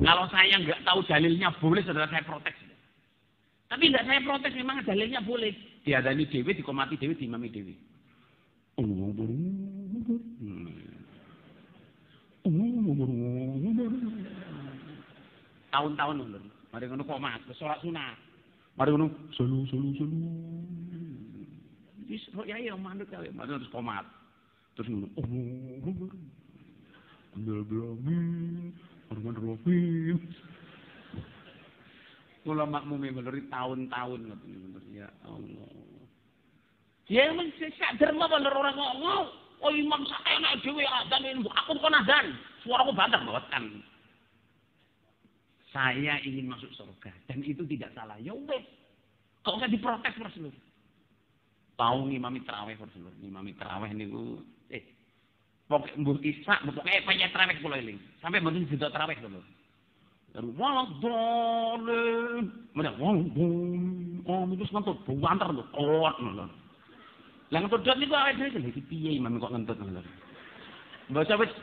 Kalau saya nggak tahu dalilnya boleh, saudara saya protes. Tapi nggak saya protes, memang dalilnya boleh. Diadani dewi, dikomati dewi, diimami dewi. Tahun-tahun ulur. Mari ngono komat, sholat sunat. Mari ngono solu. Wis ya ya mandut ya, terus komat. Terus ngono. Bismillahirrahmanirrahim. Kula makmume meleri tahun-tahun ngoten ya Allah. Ya men sadar apa bener ora ngomong. Oh imam sak enak dhewe azan aku kon azan. Suaraku bantah mboten. Saya ingin masuk surga dan itu tidak salah. Ya wis. Kok usah diprotes terus lho. Tahu ngimami tarawih terus lho. Ngimami tarawih niku pokok mbuh isak, pokoke payah tarawih kula eling. Sampai mboten didok tarawih lho. Walak dolen. Mana terus ngentut buanter lho, kuat lho. Lah ngentut niku awake dhewe iki piye imam kok ngentut lho. Baca wis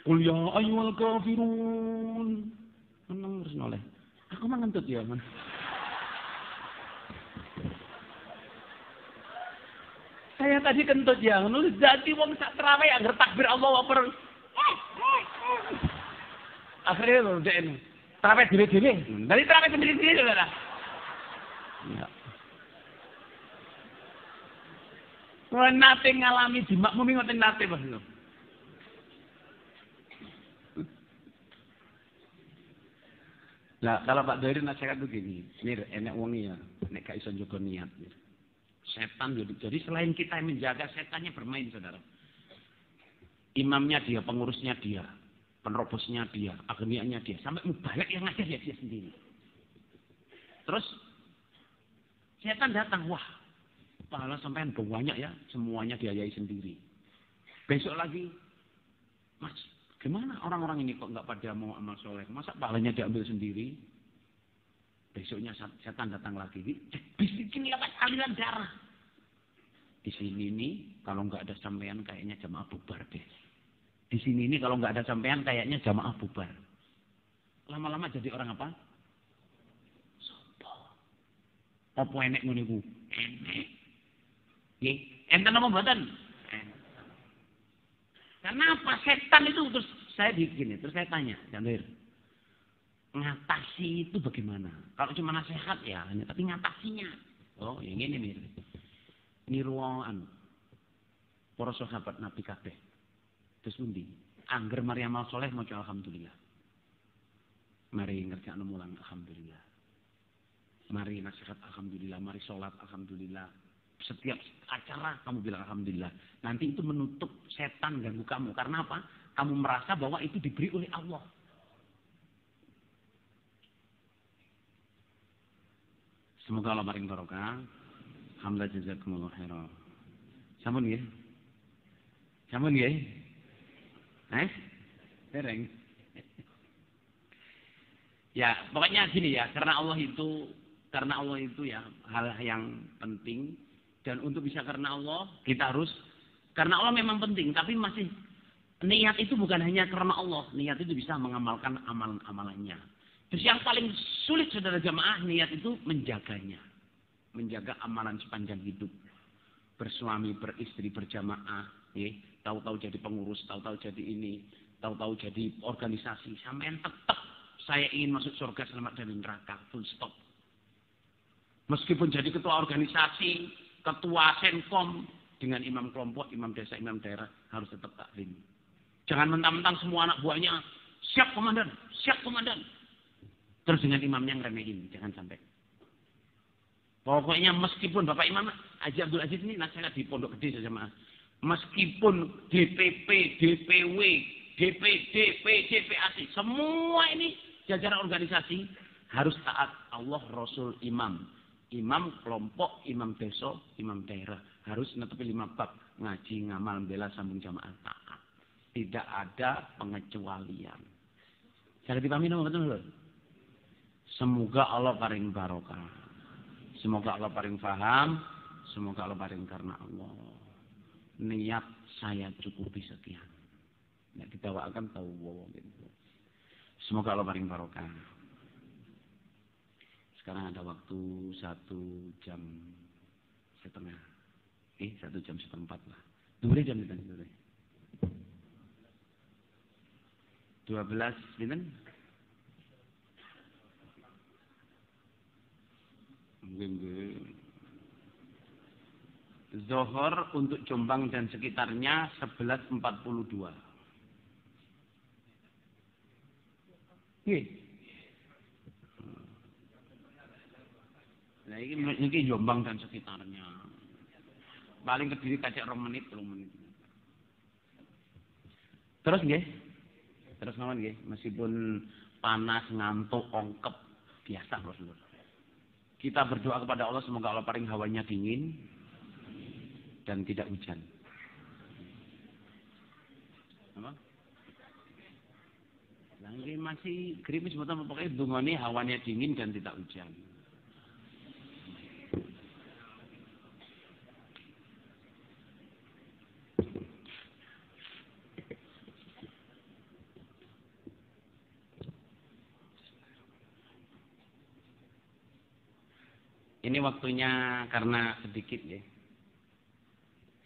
qul ya ayyuhal kafirun. Meneng terus noleh. Aku mah ngentut ya, Man. Saya tadi kentut ya, nulis jadi wong sak tarawih angger takbir Allahu Akbar. Akhirnya lho dek ini. Tarawih dhewe-dhewe. Dari tarawih sendiri-sendiri saudara. Ya. Kalau nate ngalami di makmumi ngoten nate Mas lho. Lah kalau Pak Doiri nasihat begini, mir enek wong ya, nek gak iso njogo niat. Setan jadi selain kita yang menjaga, setannya bermain, saudara. Imamnya dia, pengurusnya dia, penerobosnya dia, agemianya dia, sampai mubalek yang ngajar dia sendiri. Terus setan datang, wah, pahala sampean banyak ya, semuanya diayai sendiri. Besok lagi, Mas, gimana orang-orang ini kok nggak pada mau amal soleh? Masa pahalanya diambil sendiri? Besoknya setan datang lagi, bisikin lewat aliran darah. Di sini nih, kalau nggak ada sampean kayaknya jamaah bubar deh. Di sini nih kalau nggak ada sampean kayaknya jamaah bubar. Lama-lama jadi orang apa? Sombong. Apa enek ngono iku? Enek. Nggih, enten apa mboten? Karena apa? Setan itu terus saya begini, terus saya tanya, Jandir, ngatasi itu bagaimana? Kalau cuma nasihat ya, tapi ngatasinya. Oh, yang ini nih. Niruan para sahabat Nabi kabeh. Terus pundi? Angger mari amal soleh maca alhamdulillah. Mari ngerjakno mulang alhamdulillah. Mari nasihat alhamdulillah, mari sholat alhamdulillah. Setiap acara kamu bilang alhamdulillah. Nanti itu menutup setan ganggu kamu. Karena apa? Kamu merasa bahwa itu diberi oleh Allah. Semoga Allah paring barokah. Alhamdulillah jazakumullah khairan. Sampun nggih? Sampun nggih? Dereng. Ya, pokoknya gini ya, karena Allah itu ya hal yang penting, dan untuk bisa karena Allah kita harus, karena Allah memang penting, tapi masih niat itu bukan hanya karena Allah, niat itu bisa mengamalkan amalan-amalannya. Terus yang paling sulit saudara jamaah, niat itu menjaganya. Menjaga amalan sepanjang hidup. Bersuami, beristri, berjamaah. Tahu-tahu jadi pengurus, tahu-tahu jadi ini. Tahu-tahu jadi organisasi. Sampai tetap saya ingin masuk surga selamat dari neraka. Full stop. Meskipun jadi ketua organisasi, ketua senkom, dengan imam kelompok, imam desa, imam daerah, harus tetap taklim. Jangan mentang-mentang semua anak buahnya, siap komandan, siap komandan. Terus dengan imamnya ngeremehin, jangan sampai. Pokoknya meskipun Bapak Imam Haji Abdul Aziz ini nasihat di Pondok Gede saja, maaf. Meskipun DPP, DPW, DPD, PJPAC, semua ini jajaran organisasi harus taat Allah, Rasul, Imam. Imam kelompok, imam desa, imam daerah. Harus netepi 5 bab. Ngaji, ngamal, bela, sambung jamaah, taat. Tidak ada pengecualian. Saya dipahami nama betul. Semoga Allah paring barokah. Semoga Allah paling paham, semoga Allah paling karena Allah. Niat saya cukupi sekian. Nah, dibawakan tahu wow, gitu. Semoga Allah paling barokah. Sekarang ada waktu 1 jam setengah. 1 jam seperempat lah. 2 jam itu. 12 minit. Zohor untuk Jombang dan sekitarnya 11.42. Nah, ini Jombang dan sekitarnya. Paling kediri kacak 2 menit, 3 menit. Terus nggih? Terus ngawon nggih, meskipun panas, ngantuk, ongkep, biasa Rasulullah. Kita berdoa kepada Allah semoga Allah paling hawanya dingin dan tidak hujan. Apa? Lagi masih gerimis betul, pokoknya dungane hawanya dingin dan tidak hujan. Ini waktunya karena sedikit ya.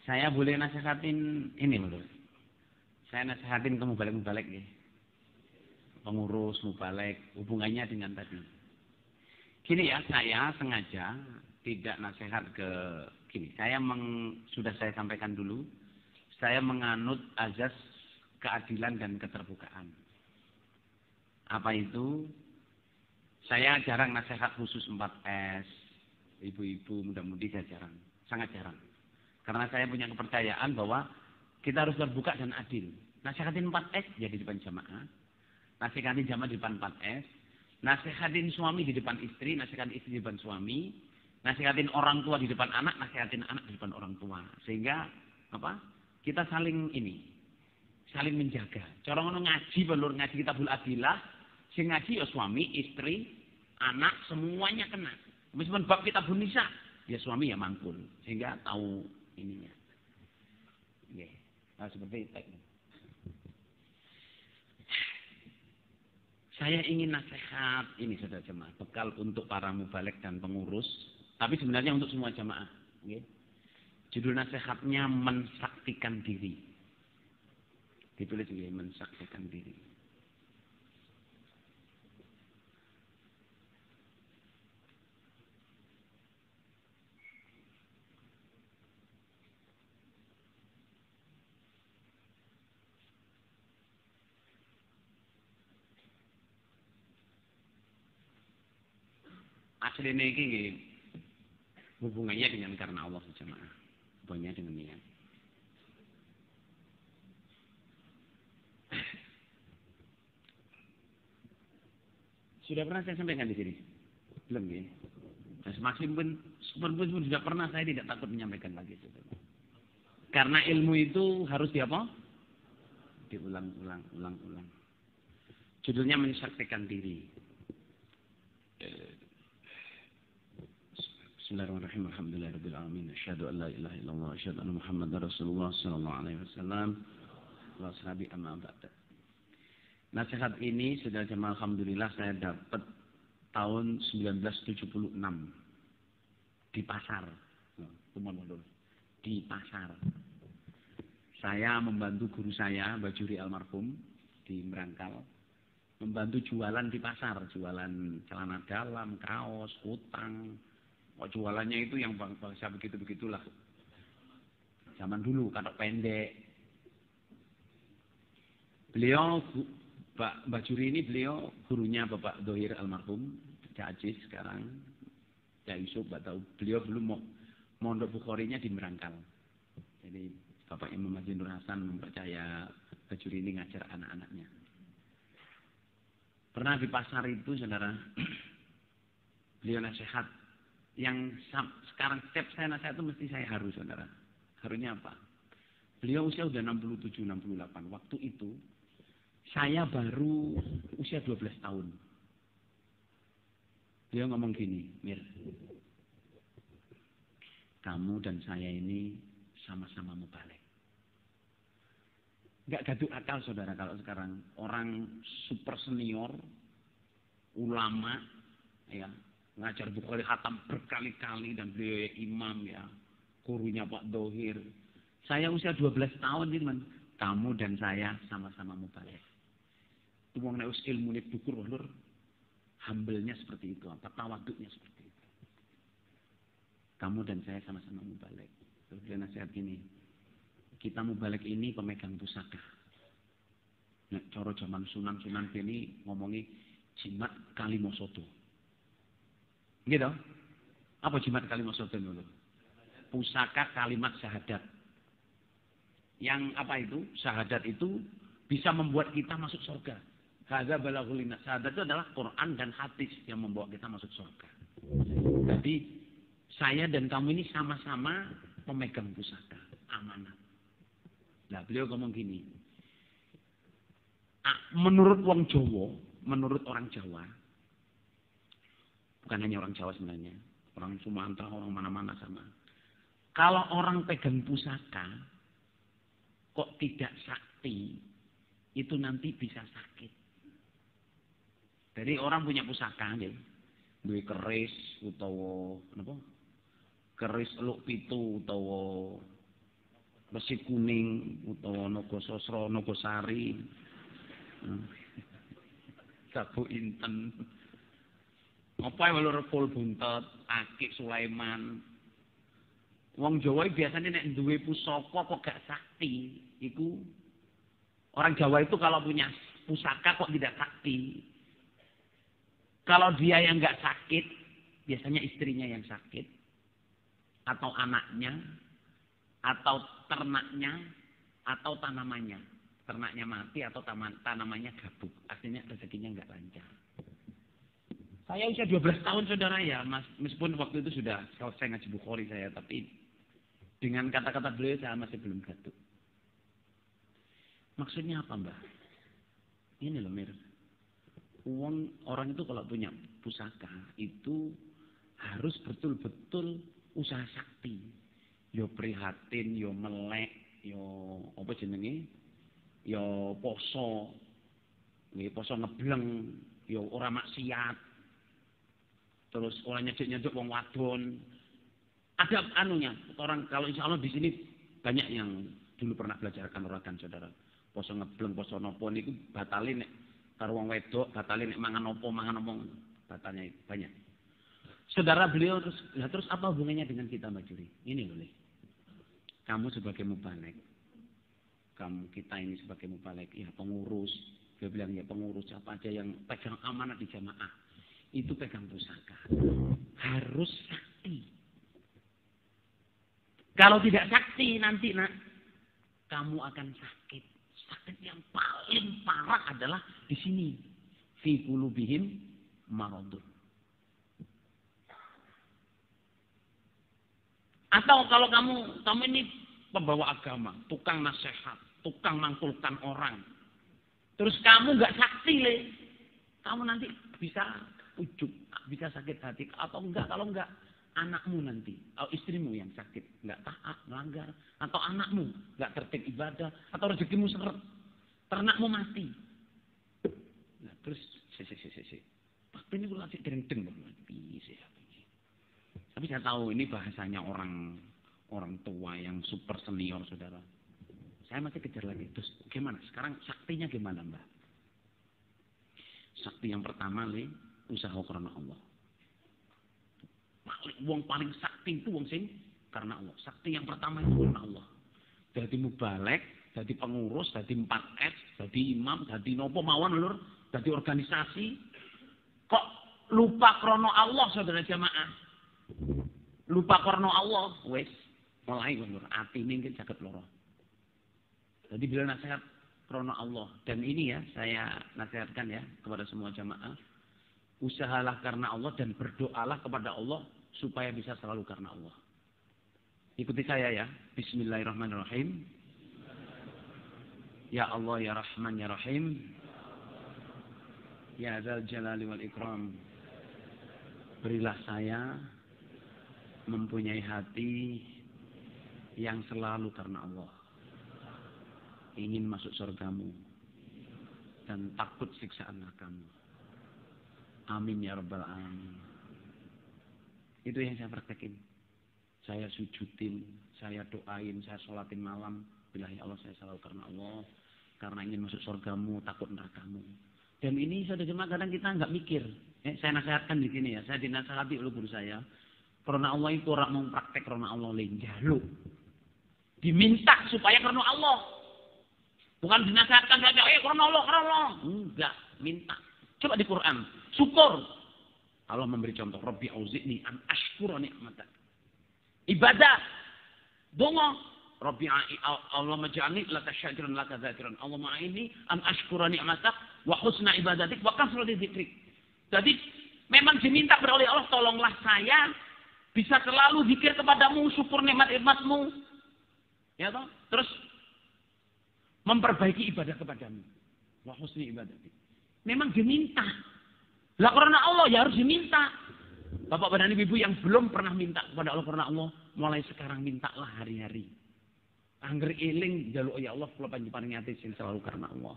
Saya boleh nasihatin ini menurut. Saya nasihatin ke mubalek-mubalek ya. Pengurus, mubalek, hubungannya dengan tadi. Gini ya, saya sengaja tidak nasihat ke gini. Sudah saya sampaikan dulu. Saya menganut azas keadilan dan keterbukaan. Apa itu? Saya jarang nasihat khusus 4S. Ibu-ibu muda-mudi saya jarang. Sangat jarang. Karena saya punya kepercayaan bahwa kita harus terbuka dan adil. Nasihatin 4S ya di depan jamaah. Nasihatin jamaah di depan 4S. Nasihatin suami di depan istri. Nasihatin istri di depan suami. Nasihatin orang tua di depan anak. Nasihatin anak di depan orang tua. Sehingga apa? Kita saling menjaga. Cara ngono ngaji belur ngaji kitabul adilah. Sing ngaji ya suami, istri, anak semuanya kena. Meskipun bab kitabun nisa, ya suami ya mangkul. Sehingga tahu ininya. Oke. Nah, seperti itu. Saya ingin nasihat ini saudara jemaah, bekal untuk para mubalek dan pengurus, tapi sebenarnya untuk semua jemaah. Oke. Judul nasihatnya mensaktikan diri. Ditulis juga mensaktikan diri. Aslinya ini hubungannya dengan karena Allah jemaah. Hubungannya dengan niat. Sudah pernah saya sampaikan di sini? Belum ya? Nah, semakin pun sudah pernah, saya tidak takut menyampaikan lagi. Karena ilmu itu harus diapa? Diulang-ulang. Judulnya mensaktikan diri. Bismillahirrahmanirrahim. Alhamdulillahirabbil alamin. Asyhadu an la ilaha illallah wa asyhadu anna Muhammadar Rasulullah sallallahu alaihi wasallam. Wa ashabi amma ba'da. Nasihat ini sudah jemaah alhamdulillah saya dapat tahun 1976 di pasar. Di pasar. Saya membantu guru saya, Mbak Juri almarhum di Merangkal, membantu jualan di pasar, jualan celana dalam, kaos, kutang. Jualannya itu yang bangsa begitu-begitulah. Zaman dulu, katok pendek. Beliau, Mbak Juri ini beliau gurunya Bapak Dohir almarhum, Cak Aziz sekarang, Cak Yusuf, Mbak tahu. Beliau belum mondok Bukharinya di Merangkal. Jadi Bapak Imam Haji Nur Hasan mempercaya Mbak Juri ini ngajar anak-anaknya. Pernah di pasar itu, saudara, beliau nasihat. Yang sekarang setiap saya nasihat itu mesti saya haru, saudara. Harunya apa? Beliau usia udah 67, 68. Waktu itu saya baru usia 12 tahun. Beliau ngomong gini, Mir, kamu dan saya ini sama-sama mubalek. Nggak gaduh akal, saudara, kalau sekarang orang super senior, ulama, ya, ngajar Bukhari khatam berkali-kali dan beliau imam ya, gurunya Pak Dohir. Saya usia 12 tahun teman. Kamu dan saya sama-sama mubalek. Itu wong nek ilmune dukur lur, humble-nya seperti itu, apa tawaduknya seperti itu. Kamu dan saya sama-sama mubalek. Terus dia nasihat gini. Kita mubalek ini pemegang pusaka. Nek cara zaman sunan-sunan ini ngomongi jimat kalimosodo. Gitu. Apa jimat kalimat sodan dulu? Pusaka kalimat syahadat. Yang apa itu? Syahadat itu bisa membuat kita masuk surga. Hadza balaghul linnas. Syahadat itu adalah Quran dan hadis yang membawa kita masuk surga. Jadi saya dan kamu ini sama-sama pemegang pusaka, amanat. Nah, beliau ngomong gini. Menurut wong Jawa, menurut orang Jawa, bukan hanya orang Jawa sebenarnya, orang Sumatera, orang mana-mana sama. Kalau orang pegang pusaka, kok tidak sakti, itu nanti bisa sakit. Jadi orang punya pusaka, ya, duwe keris, utawa apa? Keris eluk pitu, utawa besi kuning, utawa naga sasra, naga sari, sabu inten. Apa yang lho Repul Buntet, Akik Sulaiman. Wong Jawa biasanya nek duwe pusaka kok gak sakti. Iku orang Jawa itu kalau punya pusaka kok tidak sakti. Kalau dia yang gak sakit, biasanya istrinya yang sakit. atau anaknya, atau ternaknya, atau tanamannya. Ternaknya mati atau tanamannya gabuk. Artinya rezekinya nggak lancar. Saya usia 12 tahun saudara ya, meskipun waktu itu sudah selesai ngaji Bukhari saya, tapi dengan kata-kata beliau saya masih belum gaduh. Maksudnya apa mbak? Ini loh Mir. Orang itu kalau punya pusaka itu harus betul-betul usaha sakti. Yo prihatin, yo melek, yo apa jenenge? Yo poso. Nggih poso ngebleng, yo ora maksiat. Terus orang nyedek-nyedek wong wadon. Ada anunya, orang kalau insya Allah di sini banyak yang dulu pernah belajar kanuragan saudara. Poso ngebleng, poso nopo niku batalin nek karo wong wedok, batalin nek mangan nopo, batalnya itu banyak. Saudara beliau terus apa hubungannya dengan kita Mbak Juri? Ini boleh. Kamu sebagai mubalek, kita ini sebagai mubalek, ya pengurus. Dia bilang ya pengurus apa aja yang pegang amanat di jamaah. Itu pegang pusaka. Harus sakti. Kalau tidak sakti nanti kamu akan sakit. Sakit yang paling parah adalah di sini. Fi qulubihim maradun. Atau kalau kamu ini pembawa agama, tukang nasihat, tukang mangkulkan orang. Terus kamu nggak sakti kamu nanti bisa ujub, bisa sakit hati atau enggak, kalau enggak anakmu nanti, atau istrimu yang sakit, enggak taat, melanggar, atau anakmu enggak tertib ibadah, atau rezekimu seret, ternakmu mati. Nah, terus Pak ini kula sik deng-deng tapi saya tahu ini bahasanya orang tua yang super senior saudara. Saya masih kejar lagi. Terus gimana? Sekarang saktinya gimana Mbak? Sakti yang pertama usaha karena Allah. Wong paling sakti itu wong sing karena Allah. Sakti yang pertama itu karena Allah. Jadi mubalek, jadi pengurus, jadi 4S, jadi imam, jadi nopo mawon lur, jadi organisasi. Kok lupa krono Allah saudara jamaah? Lupa krono Allah, wes mulai lur. Ati mungkin saged loro. Jadi bila nasihat krono Allah, dan ini ya saya nasihatkan ya kepada semua jamaah. Usahalah karena Allah dan berdoalah kepada Allah supaya bisa selalu karena Allah. Ikuti saya ya. Bismillahirrahmanirrahim. Ya Allah ya Rahman ya Rahim. Ya Dzal Jalali wal Ikram. Berilah saya mempunyai hati yang selalu karena Allah. Ingin masuk surgamu dan takut siksaan nerakamu. Amin ya rabbal alamin. Itu yang saya praktekin. Saya sujudin, saya doain, saya sholatin malam. Billahi Allah saya selalu karena Allah. Karena ingin masuk surgamu, takut nerakamu. Dan ini saudara jemaah kadang kita nggak mikir. Saya nasihatkan di sini ya. Saya dinasihati oleh guru saya. Karena Allah itu orang mau praktek karena Allah lenjalu. Diminta supaya karena Allah. Bukan dinasihatkan saja. Karena Allah, karena Allah. Enggak, minta. Coba di Quran. Syukur. Allah memberi contoh. Rabbi auzi'ni an ashkura ni'matak. Ibadah. Dongo. Rabbi Allah maj'alni laka syakiran laka dzakiran. Allah ma'ini an ashkura ni'matak wa husna ibadatik wa kasrati dzikrik. Jadi memang diminta oleh Allah, tolonglah saya bisa selalu zikir kepadamu, syukur nikmat-nikmatmu. Ya toh? Terus memperbaiki ibadah kepadamu. Wa husni ibadatik. Memang diminta. Lah karena Allah ya harus diminta. Bapak dan ibu yang belum pernah minta kepada Allah karena Allah, mulai sekarang mintalah hari-hari. Angger eling njaluk ya Allah kula panjenengan ati sing selalu karena Allah.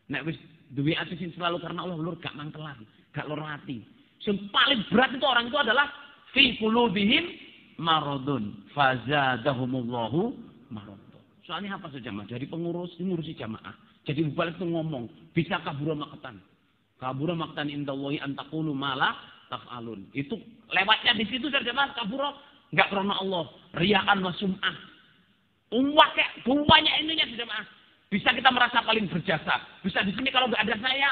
Nek wis duwe ati sing selalu karena Allah lur gak mangkelan, gak loro ati. Sing paling berat itu orang itu adalah fi qulubihim maradun fazadahumullahu maradun. Soalnya apa saja Mas? Jadi pengurus ngurusi jamaah. Jadi balik itu ngomong, bisa kabura makatan. Kabura makatan indallahi an taqulu ma la taf'alun. Itu lewatnya di situ saja Mas, kabura enggak karena Allah, riyaan wa sum'ah. Kayak banyak ininya sudah Mas. Bisa kita merasa paling berjasa. Bisa di sini kalau enggak ada saya.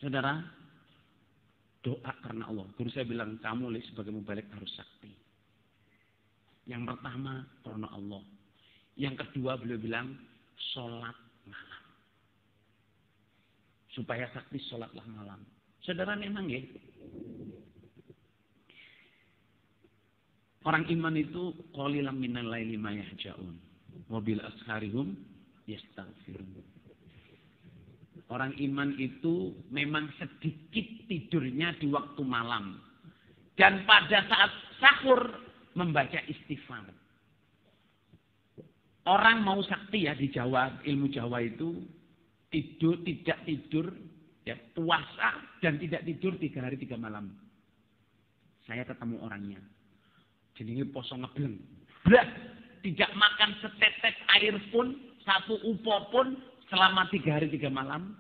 Saudara, doa karena Allah. Guru saya bilang, kamu sebagai mubalik harus sakti. Yang pertama, karena Allah. Yang kedua, beliau bilang, sholat malam. Supaya sakti, sholatlah malam. Saudara memang ya, orang iman itu qalilan minal laili ma yahja'un wa bil asharihum yastaghfirun. Orang iman itu memang sedikit tidurnya di waktu malam. Dan pada saat sahur membaca istighfar. Orang mau sakti ya di Jawa, ilmu Jawa itu tidur, tidak tidur, ya, puasa dan tidak tidur 3 hari 3 malam. Saya ketemu orangnya. Jenenge poso ngebleng. Blas, tidak makan setetes air pun, 1 upo pun selama 3 hari 3 malam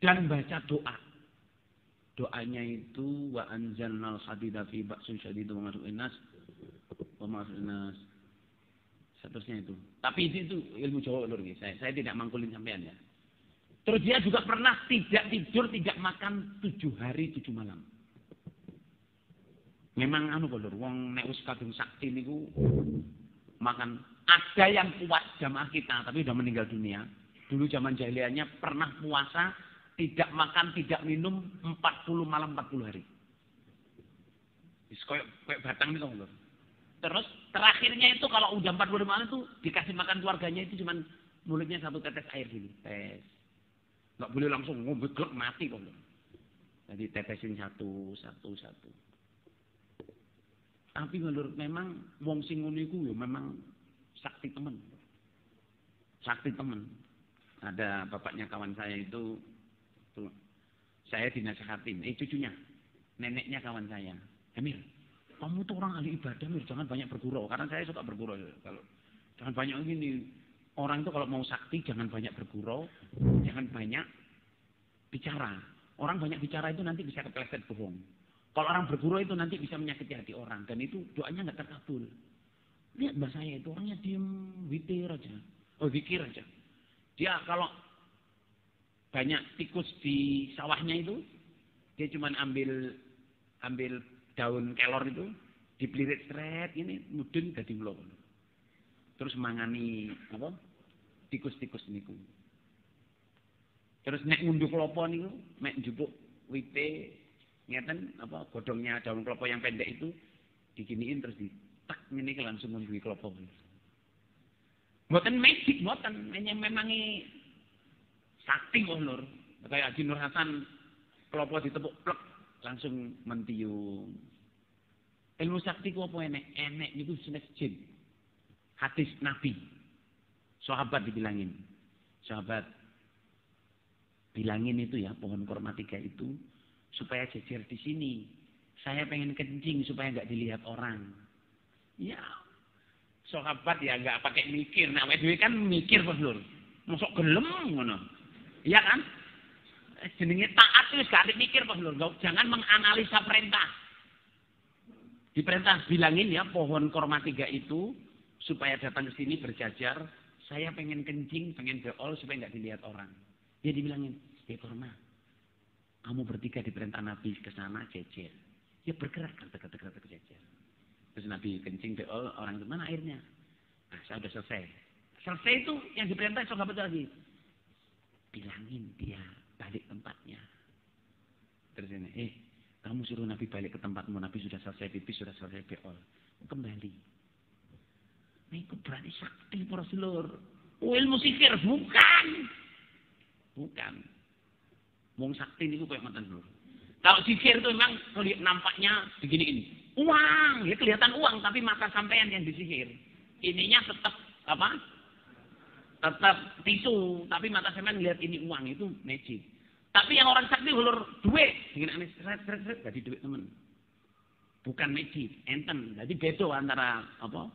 dan baca doa. Doanya itu wa anzalnal hadida fi ba'sun syadidun wa ma'su'in nas wa ma'su'in nas. Seterusnya itu. Tapi itu ilmu Jawa lur nggih. Saya tidak mangkulin sampean ya. Terus dia juga pernah tidak tidur, tidak makan 7 hari 7 malam. Memang lur, wong nek wis kadung sakti niku makan. Ada yang kuat jamaah kita tapi udah meninggal dunia. Dulu zaman jahiliyahnya pernah puasa, tidak makan, tidak minum 40 malam 40 hari. Wis koyo batang niku lur. Terus terakhirnya itu kalau udah 40 malam itu dikasih makan keluarganya itu cuman mulutnya 1 tetes air gini. Tes. Nggak boleh langsung ngombe glek mati kok. Jadi tetesin satu. Tapi menurut memang wong sing ngono iku ya memang sakti temen. Sakti temen. Ada bapaknya kawan saya itu tuh, saya dinasihatin, cucunya, neneknya kawan saya. Emir, kamu tuh orang ahli ibadah, Mir, jangan banyak bergurau. Karena saya suka bergurau. Kalau jangan banyak gini. Orang itu kalau mau sakti jangan banyak bergurau, jangan banyak bicara. Orang banyak bicara itu nanti bisa kepleset bohong. Kalau orang bergurau itu nanti bisa menyakiti hati orang. Dan itu doanya nggak terkabul. Lihat mbak saya itu orangnya diem, zikir aja. Dia kalau banyak tikus di sawahnya itu, dia cuma ambil daun kelor itu, dipelirit seret, ini mudun dadi ulo. Terus mangani apa? Tikus-tikus niku. Terus nek ngunduh klopo niku, mek njupuk wite ngeten apa godongnya daun klopo yang pendek itu diginiin terus ditak ngene iki langsung ngunduhi klopo. Mboten magic, mboten, memangi sakti kok lur. Kayak Haji Nur Hasan klopo ditepuk plek langsung mentiung. Ilmu sakti ku apa enek? Enek niku jenis jin. Hadis Nabi. Sahabat dibilangin. Sahabat bilangin itu ya pohon kurma 3 itu supaya jejer di sini. Saya pengen kencing supaya nggak dilihat orang. Ya, sahabat ya nggak pakai mikir. Nah, dhewe kan mikir Bos Lur. Mosok gelem ngono. Iya kan? Jenenge taat wis gak mikir Bos Lur. Jangan menganalisa perintah. Diperintah bilangin ya pohon kurma 3 itu supaya datang ke sini berjajar. Saya pengen kencing, pengen beol supaya nggak dilihat orang. Dia dibilangin, kurma, kamu bertiga diperintah Nabi ke sana jejer. Ya bergerak, gerak jejer. Terus Nabi kencing beol, orang itu mana airnya? Nah, saya udah selesai. Selesai itu yang diperintah sahabat lagi. Bilangin dia balik tempatnya. Terus ini, kamu suruh Nabi balik ke tempatmu. Nabi sudah selesai pipis, sudah selesai beol. Kembali. Nah, itu berani sakti para sedulur. Ilmu sihir bukan. Wong sakti niku kayak ngoten lho. Kalau sihir itu memang nampaknya begini ini. Uang, ya kelihatan uang tapi mata sampean yang disihir. Ininya tetap apa? Tetap tisu, tapi mata sampean lihat ini uang itu magic. Tapi yang orang sakti ulur duit, dengan seret jadi duit temen. Bukan magic, enten. Jadi beda antara apa?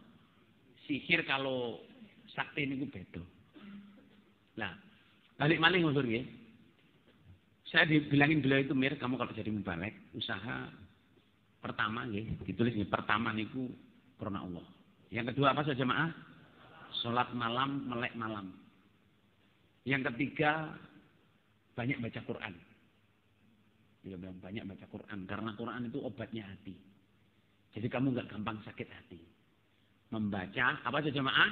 Sihir kalau sakti niku beda. Nah, balik maling ulur ya. Saya dibilangin beliau itu, Mir, kamu kalau jadi mubalek, usaha pertama ya, ditulis nih, pertama niku karena Allah. Yang kedua apa saja jemaah? Salat malam, melek malam. Yang ketiga banyak baca Quran. Beliau bilang banyak baca Quran karena Quran itu obatnya hati. Jadi kamu nggak gampang sakit hati. Membaca apa aja jemaah?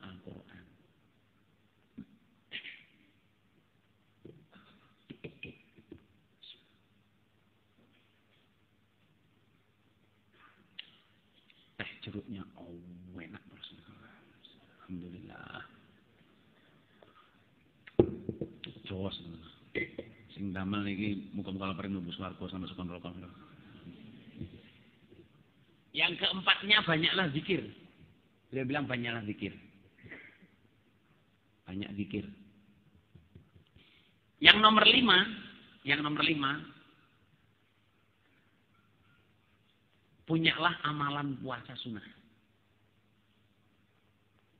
Al-Quran. Jeruknya enak terus. Alhamdulillah. Jos. Sing damel iki muga-muga paring mlebu swarga sampai sekon neraka. Yang keempatnya banyaklah zikir. Beliau bilang banyaklah zikir. Banyak zikir. Yang nomor 5, punyalah amalan puasa sunnah.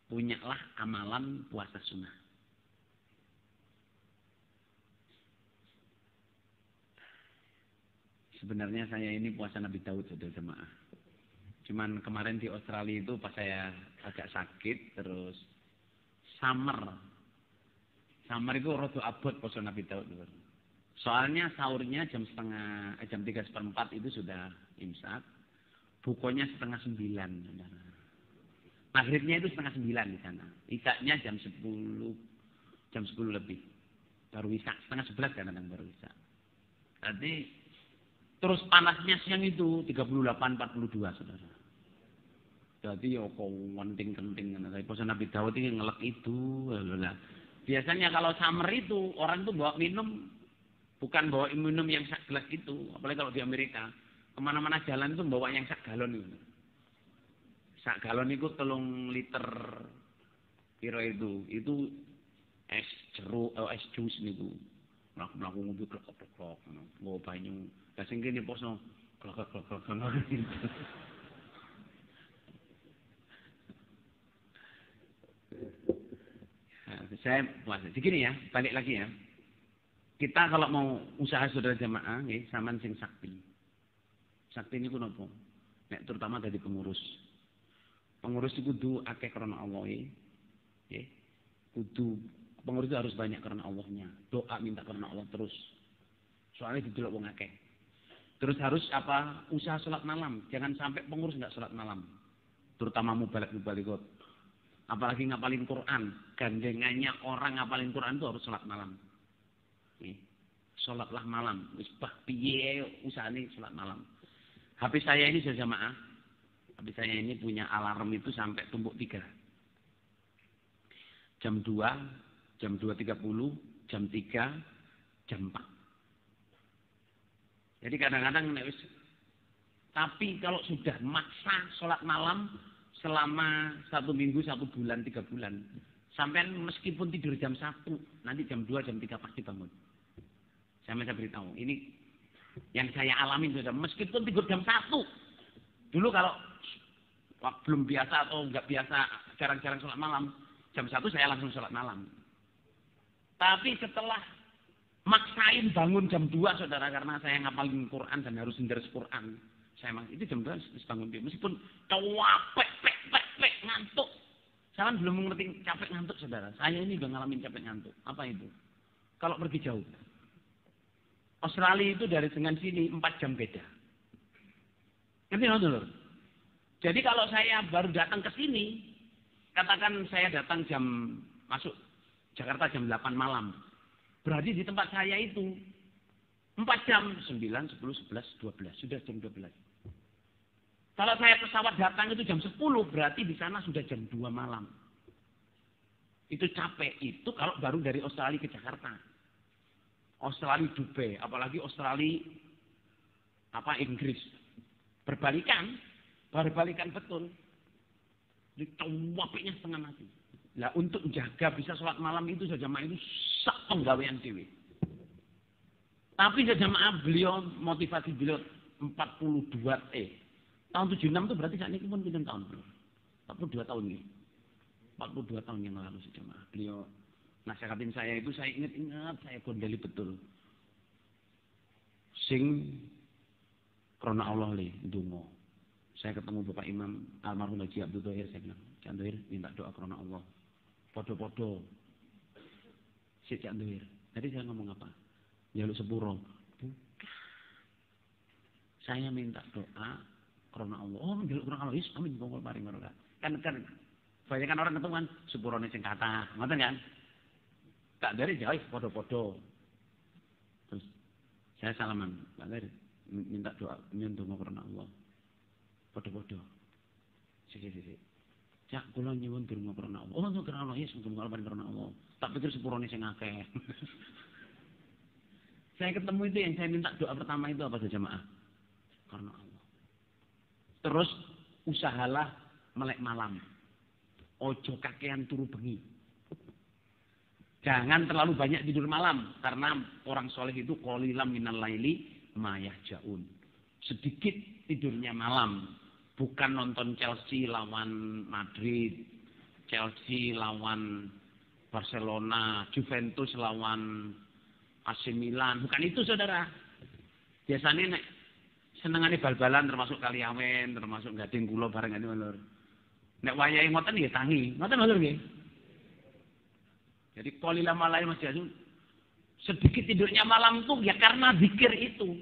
Punyalah amalan puasa sunnah. Sebenarnya saya ini puasa Nabi Daud, saudara jemaah. Cuman kemarin di Australia itu pas saya agak sakit, terus summer itu rada abot puasa Nabi Daud. Soalnya sahurnya jam 3:15 itu sudah imsak. Bukonya 8:30. Maghribnya itu 8:30 di sana. Isaknya jam 10 lebih. Baru isak, 10:30 kadang baru isak. Jadi terus panasnya siang itu 38-42 saudara. Jadi ya kok penting-penting. Tapi puasa Nabi Daud ini ngelek itu. Biasanya kalau summer itu orang tuh bawa minum, bukan bawa minum yang sak gelas itu. Apalagi kalau di Amerika. Kemana-mana jalan itu bawa yang sak galon itu. Sak galon itu 3 liter kira itu. Itu es jeruk, es jus itu. Melaku ngombe klok-klok. Bawa banyu. Lah sing kene poso klok-klok. Saya puasa. Begini ya, balik lagi ya. Kita kalau mau usaha saudara jamaah, nggih, sampean sing sakti. Sakti niku napa? Nek terutama dari pengurus. Pengurus itu kudu akeh karena Allah nggih. Kudu pengurus itu harus banyak karena Allahnya. Doa minta karena Allah terus. Soalnya didelok wong akeh. Terus harus apa? Usaha salat malam. Jangan sampai pengurus enggak salat malam. Terutama mubaligh. Apalagi ngapalin Quran. Gandengannya orang ngapalin Quran itu harus salat malam. Nih, salatlah malam. Wis bah piye usahane salat malam. HP saya ini sudah jamaah. HP saya ini punya alarm itu sampai tumpuk 3. Jam 2, jam 2.30, jam 3, jam 4. Jadi kadang-kadang tapi kalau sudah maksa sholat malam selama 1 minggu, 1 bulan, 3 bulan. Sampai meskipun tidur jam 1, nanti jam 2, jam 3 pasti bangun. Saya beritahu, ini yang saya alami sudah, meskipun tidur jam 1. Dulu kalau belum biasa atau nggak biasa, jarang-jarang sholat malam, jam 1 saya langsung sholat malam. Tapi setelah maksain bangun jam 2 saudara, karena saya ngapalin Quran dan harus hindaris Quran. Saya itu jam 2 harus bangun dia. Meskipun capek, ngantuk. Saya kan belum mengerti capek ngantuk saudara. Saya ini udah ngalamin capek ngantuk. Apa itu? Kalau pergi jauh. Australia itu dari dengan sini 4 jam beda. Ngerti nggak dulu? Jadi kalau saya baru datang ke sini, katakan saya datang masuk Jakarta jam 8 malam. Berarti di tempat saya itu 4 jam, 9, 10, 11, 12. Sudah jam 12. Kalau saya pesawat datang itu jam 10, berarti di sana sudah jam 2 malam. Itu capek. Itu kalau baru dari Australia ke Jakarta. Australia Dubai, apalagi Australia Inggris. Berbalikan betul. Di capeknya setengah mati. Lah untuk jaga bisa sholat malam itu saja jamaah itu sak penggawean dewe. Tapi jamaah beliau motivasi beliau 42 tahun 76 itu berarti saat ini pun pinten tahun, Bro. 42 tahun nih. 42 tahun yang lalu jamaah. Beliau nasihatin saya itu, saya ingat saya gondeli betul. Sing krona Allah le ndonga. Saya ketemu Bapak Imam almarhum Haji Abdul Thohir, saya bilang, "Cak Thohir minta doa krona Allah." Podo-podo. Si Cak Thohir. Tadi saya ngomong apa? Jaluk sepuro. Bukan. Saya minta doa karena Allah. Oh, njaluk karena Allah. Yes, amin monggo paring barokah. Kan banyak kan orang ketemu kan sepurone sing kathah. Ngoten kan? Tak dari jauh podo-podo. Terus saya salaman, Pak dari minta doa nyuwun karena Allah. Podo-podo. Sik. Cak kula nyuwun donga karena Allah. Oh, karena Allah, yes, monggo paring karena Allah. Tak pikir sepurone sing akeh. Saya ketemu itu yang saya minta doa pertama itu apa saja jemaah? Karena Allah. Terus usahalah melek malam. Ojo kakean turu bengi. Jangan terlalu banyak tidur malam karena orang soleh itu qalilan minal laili ma yahjaun. Sedikit tidurnya malam, bukan nonton Chelsea lawan Madrid, Chelsea lawan Barcelona, Juventus lawan AC Milan, bukan itu saudara. Biasanya nek senengane bal-balan termasuk kaliawen, termasuk gading kula bareng ngene lho. Nek wayahe ngoten nggih tangi, ngoten lho nggih. Jadi qalilan malai Mas Jasun sedikit tidurnya malam tuh ya karena zikir itu.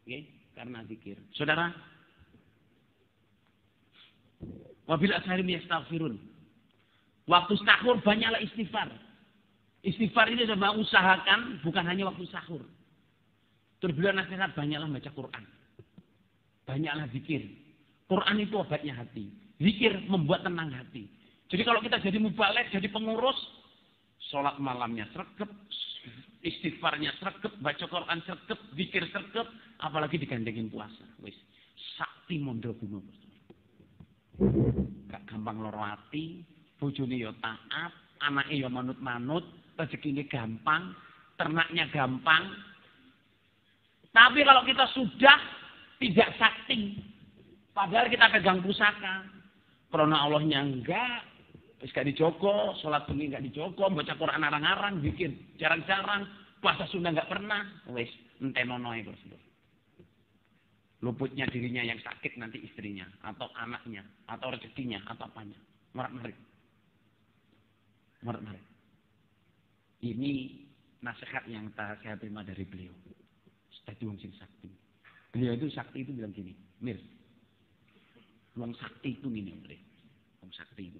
Nggih, karena zikir. Saudara, wabila asharim yastaghfirun. Waktu sahur banyaklah istighfar. Istighfar ini coba usahakan bukan hanya waktu sahur. Terbilang nasihat banyaklah baca Quran. Banyaklah zikir. Quran itu obatnya hati. Zikir membuat tenang hati. Jadi kalau kita jadi mubalek, jadi pengurus, sholat malamnya sregep, istighfarnya sregep, baca Quran sregep, zikir sregep, apalagi digandengin puasa. Wis, sakti mondro gumo. Gak gampang loro ati, bojone yo taat, anake yo manut-manut, rezekine gampang, ternaknya gampang. Tapi kalau kita sudah tidak sakti, padahal kita pegang pusaka, karena Allahnya enggak, wis gak dijogo, sholat bengi enggak dijogo, baca Quran arang-arang, zikir jarang-jarang, puasa Sunda enggak pernah, wis entenono iku. Luputnya dirinya yang sakit nanti istrinya, atau anaknya, atau rezekinya, atau apanya. Marak-marik. Ini nasihat yang saya terima dari beliau. Dadi wong sing sakti. Beliau itu sakti itu bilang gini, Mir, wong sakti itu ngene, wong sakti itu.